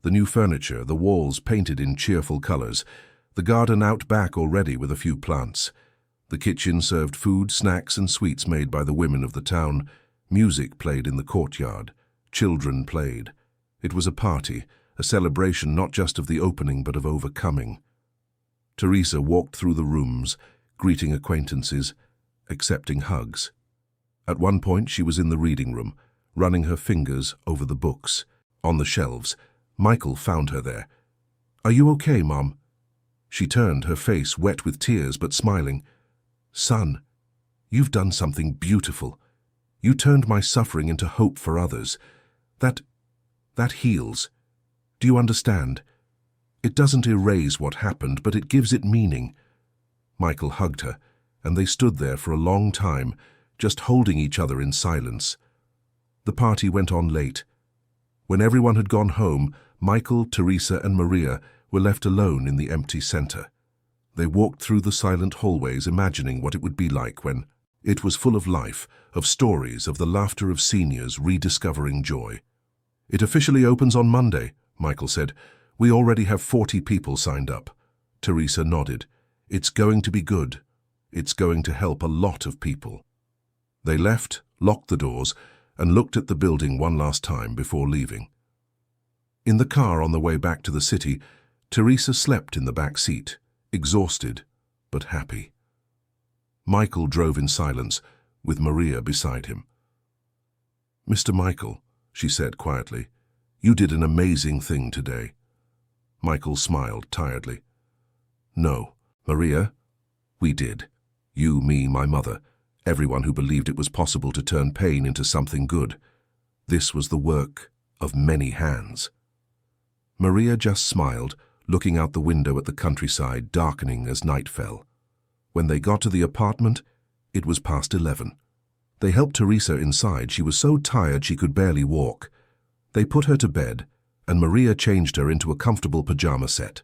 The new furniture, the walls painted in cheerful colors, the garden out back already with a few plants. The kitchen served food, snacks and sweets made by the women of the town. Music played in the courtyard. Children played. It was a party, a celebration not just of the opening but of overcoming. Teresa walked through the rooms, greeting acquaintances, accepting hugs. At one point she was in the reading room, running her fingers over the books. On the shelves, Michael found her there. "Are you okay, Mom?" She turned, her face wet with tears but smiling. "Son, you've done something beautiful. You turned my suffering into hope for others. That heals. Do you understand? It doesn't erase what happened, but it gives it meaning." Michael hugged her, and they stood there for a long time, just holding each other in silence. The party went on late. When everyone had gone home, Michael, Teresa, and Maria were left alone in the empty center. They walked through the silent hallways, imagining what it would be like when it was full of life, of stories, of the laughter of seniors rediscovering joy. "It officially opens on Monday," Michael said. "We already have 40 people signed up." Teresa nodded. "It's going to be good. It's going to help a lot of people." They left, locked the doors, and looked at the building one last time before leaving. In the car on the way back to the city, Teresa slept in the back seat, exhausted but happy. Michael drove in silence, with Maria beside him. "Mr. Michael," she said quietly, "you did an amazing thing today." Michael smiled tiredly. "No, Maria, we did." You, me, my mother, everyone who believed it was possible to turn pain into something good. This was the work of many hands. Maria just smiled, looking out the window at the countryside darkening as night fell. When they got to the apartment, it was past 11. They helped Teresa inside. She was so tired she could barely walk. They put her to bed, and Maria changed her into a comfortable pajama set.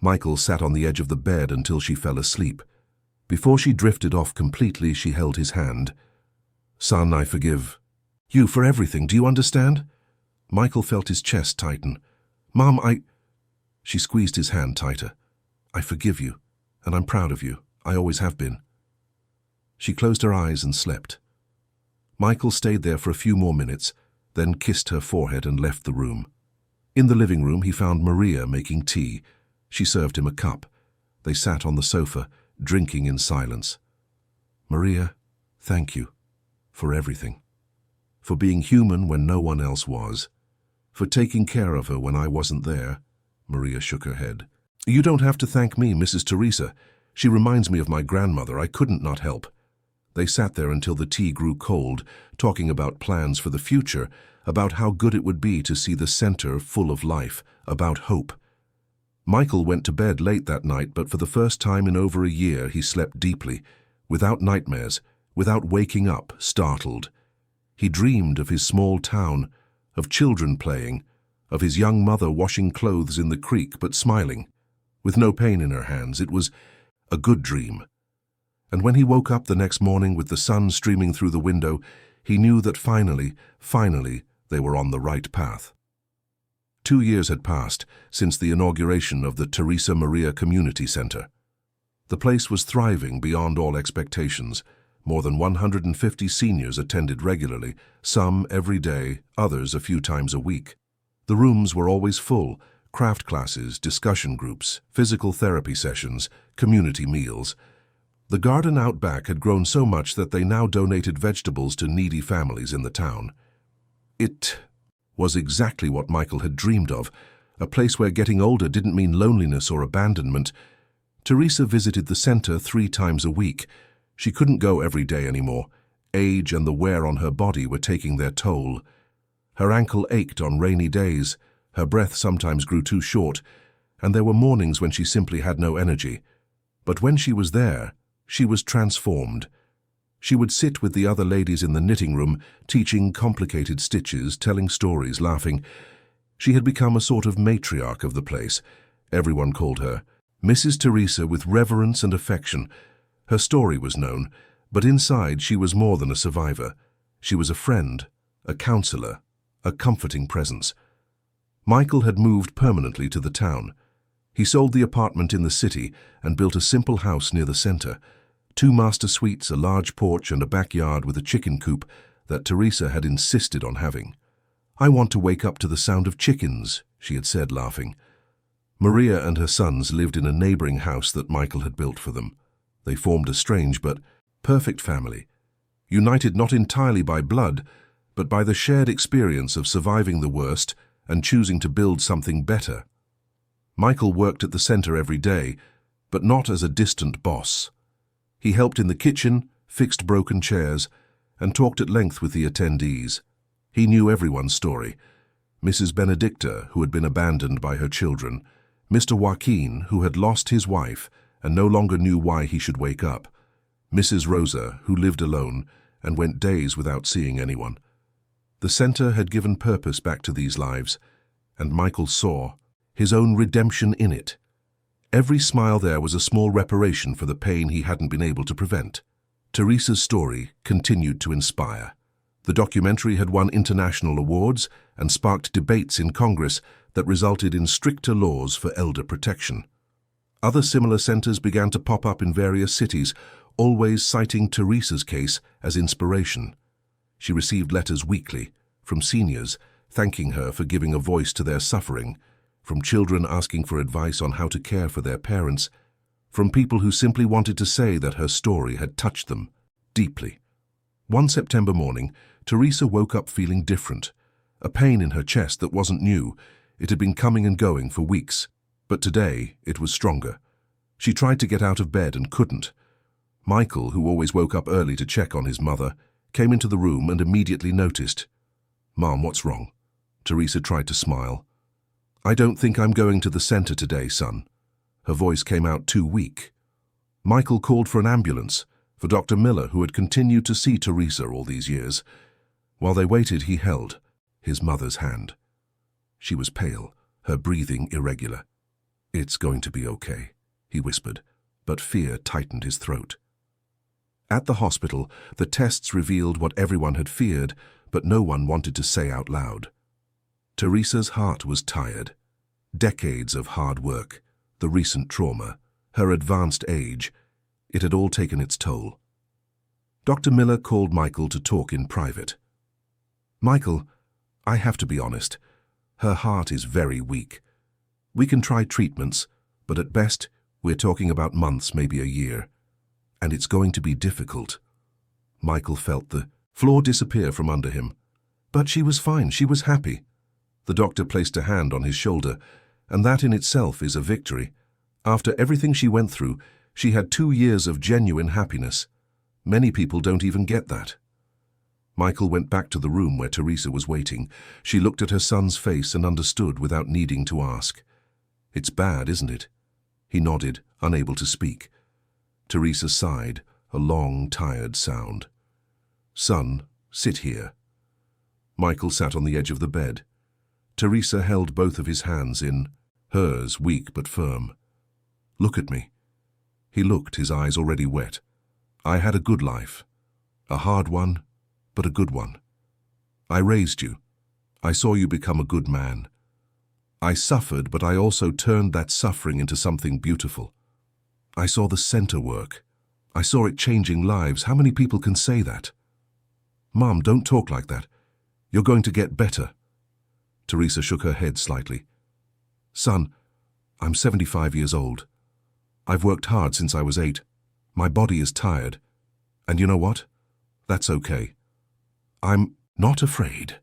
Michael sat on the edge of the bed until she fell asleep. Before she drifted off completely, she held his hand. "Son, I forgive you for everything. Do you understand?" Michael felt his chest tighten. "Mom, She squeezed his hand tighter. "I forgive you, and I'm proud of you. I always have been." She closed her eyes and slept. Michael stayed there for a few more minutes, then kissed her forehead and left the room. In the living room, he found Maria making tea. She served him a cup. They sat on the sofa, drinking in silence. "Maria, thank you for everything. For being human when no one else was. For taking care of her when I wasn't there." Maria shook her head. "You don't have to thank me, Mrs. Teresa. She reminds me of my grandmother. I couldn't not help." They sat there until the tea grew cold, talking about plans for the future, about how good it would be to see the center full of life, about hope. Michael went to bed late that night, but for the first time in over a year he slept deeply, without nightmares, without waking up startled. He dreamed of his small town, of children playing, of his young mother washing clothes in the creek but smiling, with no pain in her hands. It was a good dream. And when he woke up the next morning with the sun streaming through the window, he knew that finally, they were on the right path. 2 years had passed since the inauguration of the Teresa Maria Community Center. The place was thriving beyond all expectations. More than 150 seniors attended regularly, some every day, others a few times a week. The rooms were always full: craft classes, discussion groups, physical therapy sessions, community meals. The garden out back had grown so much that they now donated vegetables to needy families in the town. It was exactly what Michael had dreamed of, a place where getting older didn't mean loneliness or abandonment. Teresa visited the center 3 times a week. She couldn't go every day anymore. Age and the wear on her body were taking their toll. Her ankle ached on rainy days, her breath sometimes grew too short, and there were mornings when she simply had no energy. But when she was there, she was transformed. She would sit with the other ladies in the knitting room, teaching complicated stitches, telling stories, laughing. She had become a sort of matriarch of the place. Everyone called her Mrs. Teresa with reverence and affection. Her story was known, but inside she was more than a survivor. She was a friend, a counselor, a comforting presence. Michael had moved permanently to the town. He sold the apartment in the city and built a simple house near the center. 2 master suites, a large porch and a backyard with a chicken coop that Teresa had insisted on having. "I want to wake up to the sound of chickens," she had said, laughing. Maria and her sons lived in a neighboring house that Michael had built for them. They formed a strange but perfect family, united not entirely by blood, but by the shared experience of surviving the worst and choosing to build something better. Michael worked at the center every day, but not as a distant boss. He helped in the kitchen, fixed broken chairs, and talked at length with the attendees. He knew everyone's story. Mrs. Benedicta, who had been abandoned by her children, Mr. Joaquin, who had lost his wife and no longer knew why he should wake up, Mrs. Rosa, who lived alone and went days without seeing anyone. The center had given purpose back to these lives, and Michael saw his own redemption in it. Every smile there was a small reparation for the pain he hadn't been able to prevent. Teresa's story continued to inspire. The documentary had won international awards and sparked debates in Congress that resulted in stricter laws for elder protection. Other similar centers began to pop up in various cities, always citing Teresa's case as inspiration. She received letters weekly from seniors thanking her for giving a voice to their suffering, from children asking for advice on how to care for their parents, from people who simply wanted to say that her story had touched them deeply. One September morning, Teresa woke up feeling different, a pain in her chest that wasn't new. It had been coming and going for weeks, but today it was stronger. She tried to get out of bed and couldn't. Michael, who always woke up early to check on his mother, came into the room and immediately noticed. "Mom, what's wrong?" Teresa tried to smile. "I don't think I'm going to the center today, son." Her voice came out too weak. Michael called for an ambulance, for Dr. Miller, who had continued to see Teresa all these years. While they waited, he held his mother's hand. She was pale, her breathing irregular. "It's going to be okay," he whispered, but fear tightened his throat. At the hospital, the tests revealed what everyone had feared, but no one wanted to say out loud. Teresa's heart was tired. Decades of hard work, the recent trauma, her advanced age, it had all taken its toll. Dr. Miller called Michael to talk in private. "Michael, I have to be honest. Her heart is very weak. We can try treatments, but at best, we're talking about months, maybe a year. And it's going to be difficult." Michael felt the floor disappear from under him. But she was fine, she was happy. The doctor placed a hand on his shoulder, and that in itself is a victory. After everything she went through, she had 2 years of genuine happiness. Many people don't even get that. Michael went back to the room where Teresa was waiting. She looked at her son's face and understood without needing to ask. "It's bad, isn't it?" He nodded, unable to speak. Teresa sighed, a long, tired sound. "Son, sit here." Michael sat on the edge of the bed. Teresa held both of his hands in hers, weak but firm. "Look at me." He looked, his eyes already wet. "I had a good life. A hard one, but a good one. I raised you. I saw you become a good man. I suffered, but I also turned that suffering into something beautiful. I saw the center work. I saw it changing lives. How many people can say that?" "Mom, don't talk like that. You're going to get better." Teresa shook her head slightly. "Son, I'm 75 years old. I've worked hard since I was 8. My body is tired. And you know what? That's okay. I'm not afraid."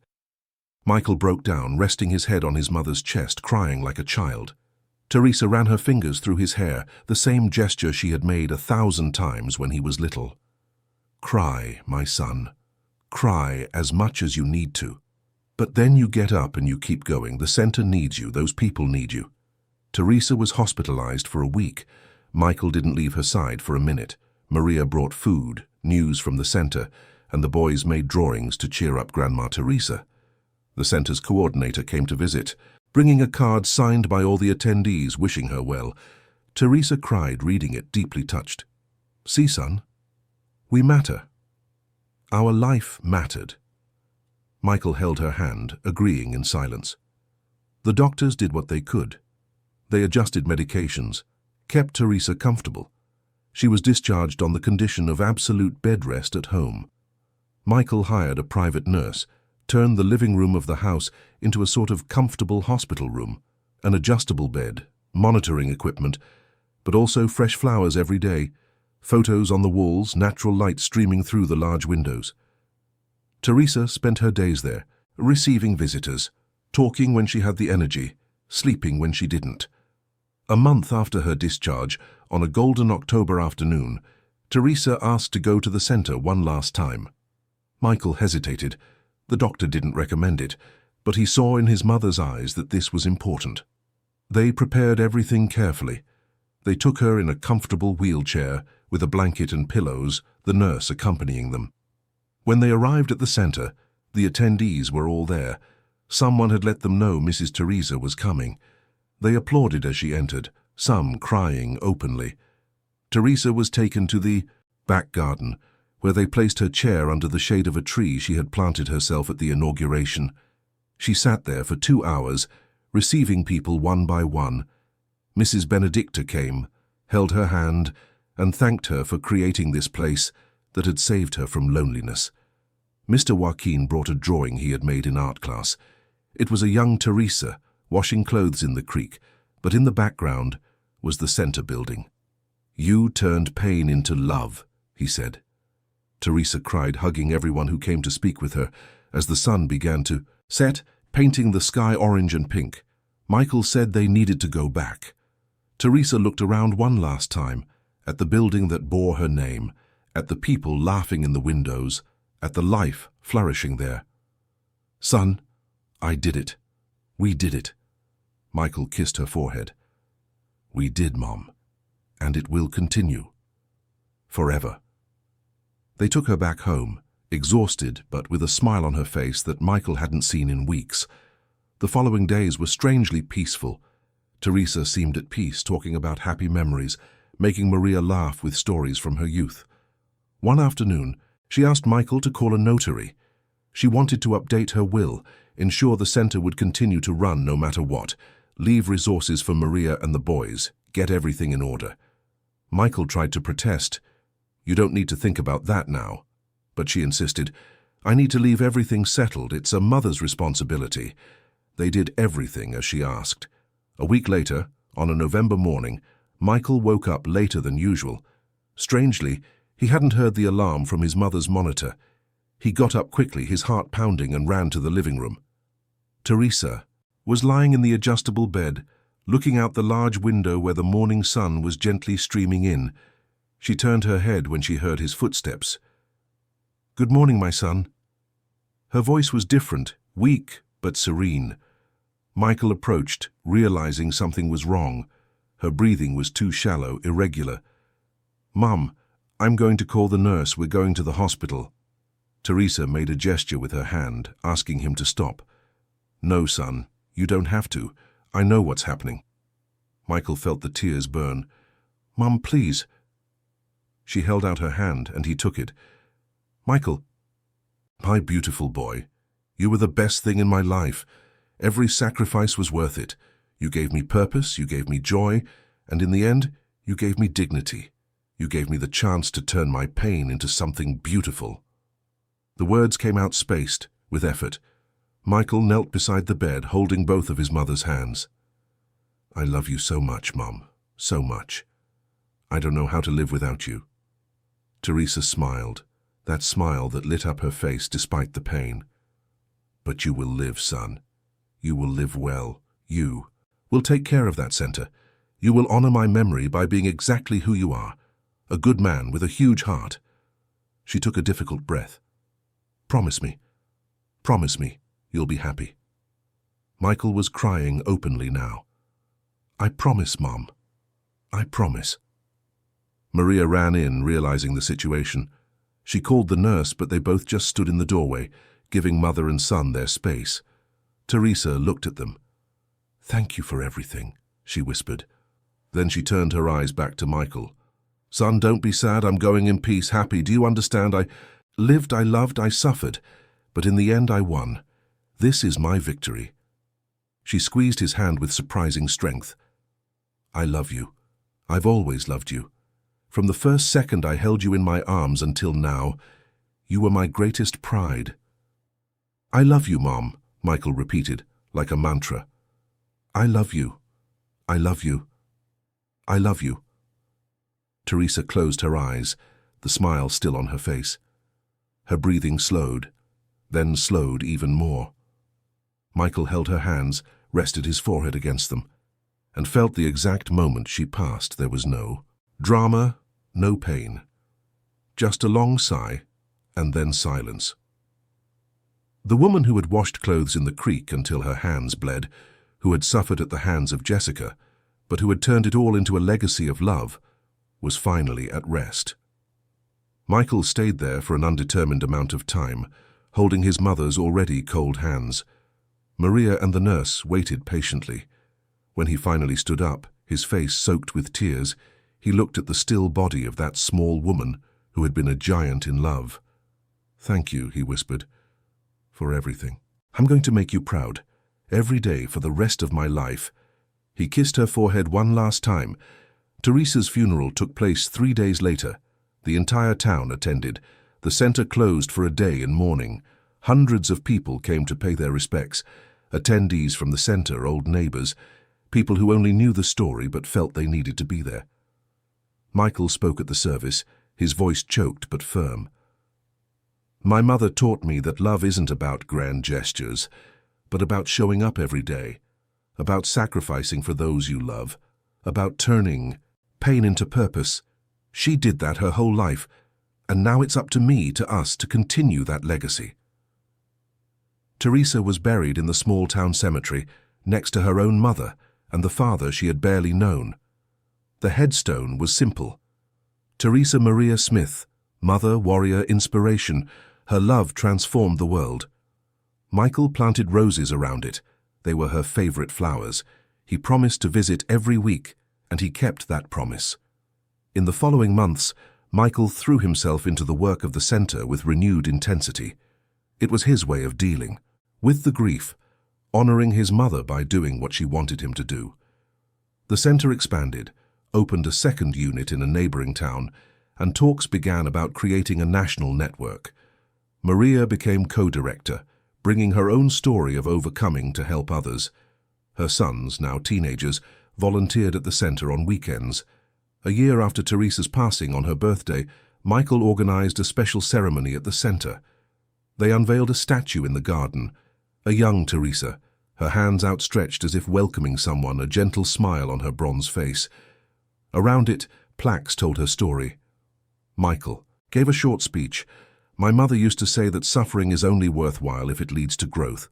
Michael broke down, resting his head on his mother's chest, crying like a child. Teresa ran her fingers through his hair, the same gesture she had made 1,000 times when he was little. "Cry, my son. Cry as much as you need to. But then you get up and you keep going. The center needs you. Those people need you." Teresa was hospitalized for a week. Michael didn't leave her side for a minute. Maria brought food, news from the center, and the boys made drawings to cheer up Grandma Teresa. The center's coordinator came to visit, bringing a card signed by all the attendees wishing her well. Teresa cried, reading it, deeply touched. "See, son, we matter. Our life mattered." Michael held her hand, agreeing in silence. The doctors did what they could. They adjusted medications, kept Teresa comfortable. She was discharged on the condition of absolute bed rest at home. Michael hired a private nurse, turned the living room of the house into a sort of comfortable hospital room, an adjustable bed, monitoring equipment, but also fresh flowers every day, photos on the walls, natural light streaming through the large windows. Teresa spent her days there, receiving visitors, talking when she had the energy, sleeping when she didn't. A month after her discharge, on a golden October afternoon, Teresa asked to go to the center one last time. Michael hesitated. The doctor didn't recommend it, but he saw in his mother's eyes that this was important. They prepared everything carefully. They took her in a comfortable wheelchair, with a blanket and pillows, the nurse accompanying them. When they arrived at the center, the attendees were all there. Someone had let them know Mrs. Teresa was coming. They applauded as she entered, some crying openly. Teresa was taken to the back garden, where they placed her chair under the shade of a tree she had planted herself at the inauguration. She sat there for 2 hours, receiving people one by one. Mrs. Benedicta came, held her hand, and thanked her for creating this place that had saved her from loneliness. Mr. Joaquin brought a drawing he had made in art class. It was a young Teresa, washing clothes in the creek, but in the background was the center building. "You turned pain into love," he said. Teresa cried, hugging everyone who came to speak with her, as the sun began to set, painting the sky orange and pink. Michael said they needed to go back. Teresa looked around one last time, at the building that bore her name, at the people laughing in the windows, at the life flourishing there. "Son, I did it. We did it." Michael kissed her forehead. "We did, Mom, and it will continue. Forever." They took her back home, exhausted but with a smile on her face that Michael hadn't seen in weeks. The following days were strangely peaceful. Teresa seemed at peace, talking about happy memories, making Maria laugh with stories from her youth. One afternoon, she asked Michael to call a notary. She wanted to update her will, ensure the center would continue to run no matter what, leave resources for Maria and the boys, get everything in order. Michael tried to protest. "You don't need to think about that now." But she insisted, "I need to leave everything settled. It's a mother's responsibility." They did everything as she asked. A week later, on a November morning, Michael woke up later than usual. Strangely, he hadn't heard the alarm from his mother's monitor. He got up quickly, his heart pounding, and ran to the living room. Teresa was lying in the adjustable bed, looking out the large window where the morning sun was gently streaming in. She turned her head when she heard his footsteps. "Good morning, my son." Her voice was different, weak but serene. Michael approached, realizing something was wrong. Her breathing was too shallow, irregular. "Mum, I'm going to call the nurse. We're going to the hospital." Teresa made a gesture with her hand, asking him to stop. "No, son, you don't have to. I know what's happening." Michael felt the tears burn. "Mum, please." She held out her hand, and he took it. "Michael, my beautiful boy, you were the best thing in my life. Every sacrifice was worth it. You gave me purpose, you gave me joy, and in the end, you gave me dignity. You gave me the chance to turn my pain into something beautiful." The words came out spaced, with effort. Michael knelt beside the bed, holding both of his mother's hands. "I love you so much, Mom, so much. I don't know how to live without you." Teresa smiled, that smile that lit up her face despite the pain. "But you will live, son. You will live well. You will take care of that center. You will honor my memory by being exactly who you are, a good man with a huge heart." She took a difficult breath. Promise me you'll be happy." Michael was crying openly now. "I promise, Mom. I promise." Maria ran in, realizing the situation. She called the nurse, but they both just stood in the doorway, giving mother and son their space. Teresa looked at them. "Thank you for everything," she whispered. Then she turned her eyes back to Michael. "Son, don't be sad. I'm going in peace, happy. Do you understand? I lived, I loved, I suffered. But in the end, I won. This is my victory." She squeezed his hand with surprising strength. "I love you. I've always loved you. From the first second I held you in my arms until now, you were my greatest pride." "I love you, Mom," Michael repeated, like a mantra. "I love you. I love you. I love you." Teresa closed her eyes, the smile still on her face. Her breathing slowed, then slowed even more. Michael held her hands, rested his forehead against them, and felt the exact moment she passed. There was no drama, no pain. Just a long sigh, and then silence. The woman who had washed clothes in the creek until her hands bled, who had suffered at the hands of Jessica, but who had turned it all into a legacy of love, was finally at rest. Michael stayed there for an undetermined amount of time, holding his mother's already cold hands. Maria and the nurse waited patiently. When he finally stood up, his face soaked with tears, he looked at the still body of that small woman who had been a giant in love. "Thank you," he whispered, "for everything. I'm going to make you proud, every day for the rest of my life." He kissed her forehead one last time. Teresa's funeral took place 3 days later. The entire town attended. The center closed for a day in mourning. Hundreds of people came to pay their respects. Attendees from the center, old neighbors, people who only knew the story but felt they needed to be there. Michael spoke at the service, his voice choked but firm. "My mother taught me that love isn't about grand gestures, but about showing up every day, about sacrificing for those you love, about turning pain into purpose, She did that her whole life, and now it's up to me, to us, to continue that legacy. Teresa was buried in the small-town cemetery next to her own mother and the father she had barely known. The headstone was simple. Teresa Maria Smith, mother, warrior, inspiration. Her love transformed the world. Michael planted roses around it. They were her favorite flowers. He promised to visit every week, and he kept that promise. In the following months, Michael threw himself into the work of the center with renewed intensity. It was his way of dealing with the grief, honoring his mother by doing what she wanted him to do. The center expanded, opened a second unit in a neighboring town, and talks began about creating a national network. Maria became co-director, bringing her own story of overcoming to help others. Her sons, now teenagers, volunteered at the center on weekends. A year after Teresa's passing on her birthday, Michael organized a special ceremony at the center. They unveiled a statue in the garden, a young Teresa, her hands outstretched as if welcoming someone, a gentle smile on her bronze face. Around it, plaques told her story. Michael gave a short speech. My mother used to say that suffering is only worthwhile if it leads to growth.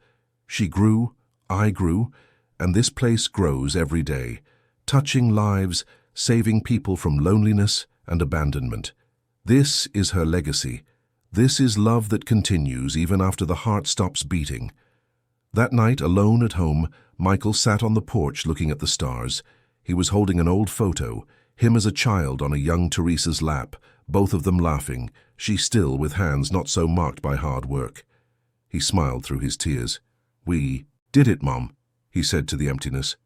She grew, I grew, and this place grows every day, touching lives, saving people from loneliness and abandonment. This is her legacy. This is love that continues even after the heart stops beating. That night, alone at home, Michael sat on the porch looking at the stars. He was holding an old photo, him as a child on a young Teresa's lap, both of them laughing, she still with hands not so marked by hard work. He smiled through his tears. "We did it, Mom," he said to the emptiness.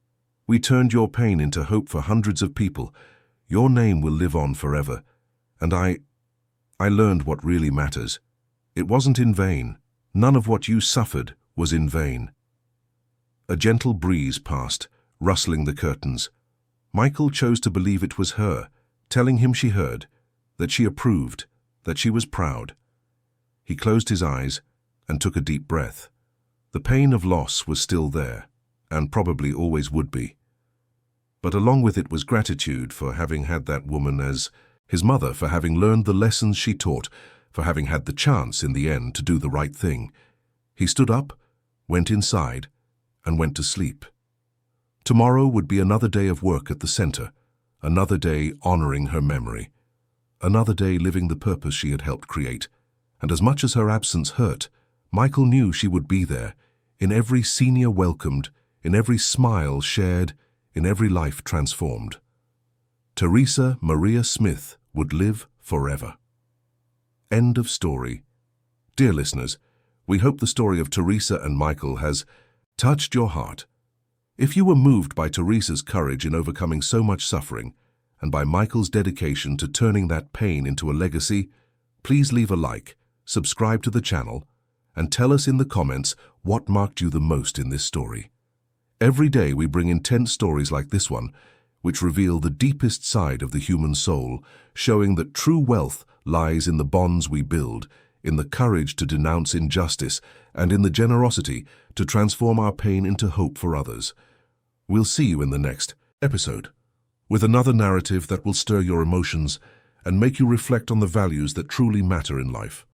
"We turned your pain into hope for hundreds of people. Your name will live on forever. And I learned what really matters. It wasn't in vain. None of what you suffered was in vain." A gentle breeze passed, rustling the curtains. Michael chose to believe it was her, telling him she heard, that she approved, that she was proud. He closed his eyes and took a deep breath. The pain of loss was still there, and probably always would be. But along with it was gratitude for having had that woman as his mother, for having learned the lessons she taught, for having had the chance in the end to do the right thing. He stood up, went inside, and went to sleep. Tomorrow would be another day of work at the center, another day honoring her memory, another day living the purpose she had helped create. And as much as her absence hurt, Michael knew she would be there, in every senior welcomed, in every smile shared, in every life transformed. Teresa Maria Smith would live forever. End of story. Dear listeners, we hope the story of Teresa and Michael has touched your heart. If you were moved by Teresa's courage in overcoming so much suffering, and by Michael's dedication to turning that pain into a legacy, please leave a like, subscribe to the channel, and tell us in the comments what marked you the most in this story. Every day we bring intense stories like this one, which reveal the deepest side of the human soul, showing that true wealth lies in the bonds we build, in the courage to denounce injustice, and in the generosity to transform our pain into hope for others. We'll see you in the next episode, with another narrative that will stir your emotions and make you reflect on the values that truly matter in life.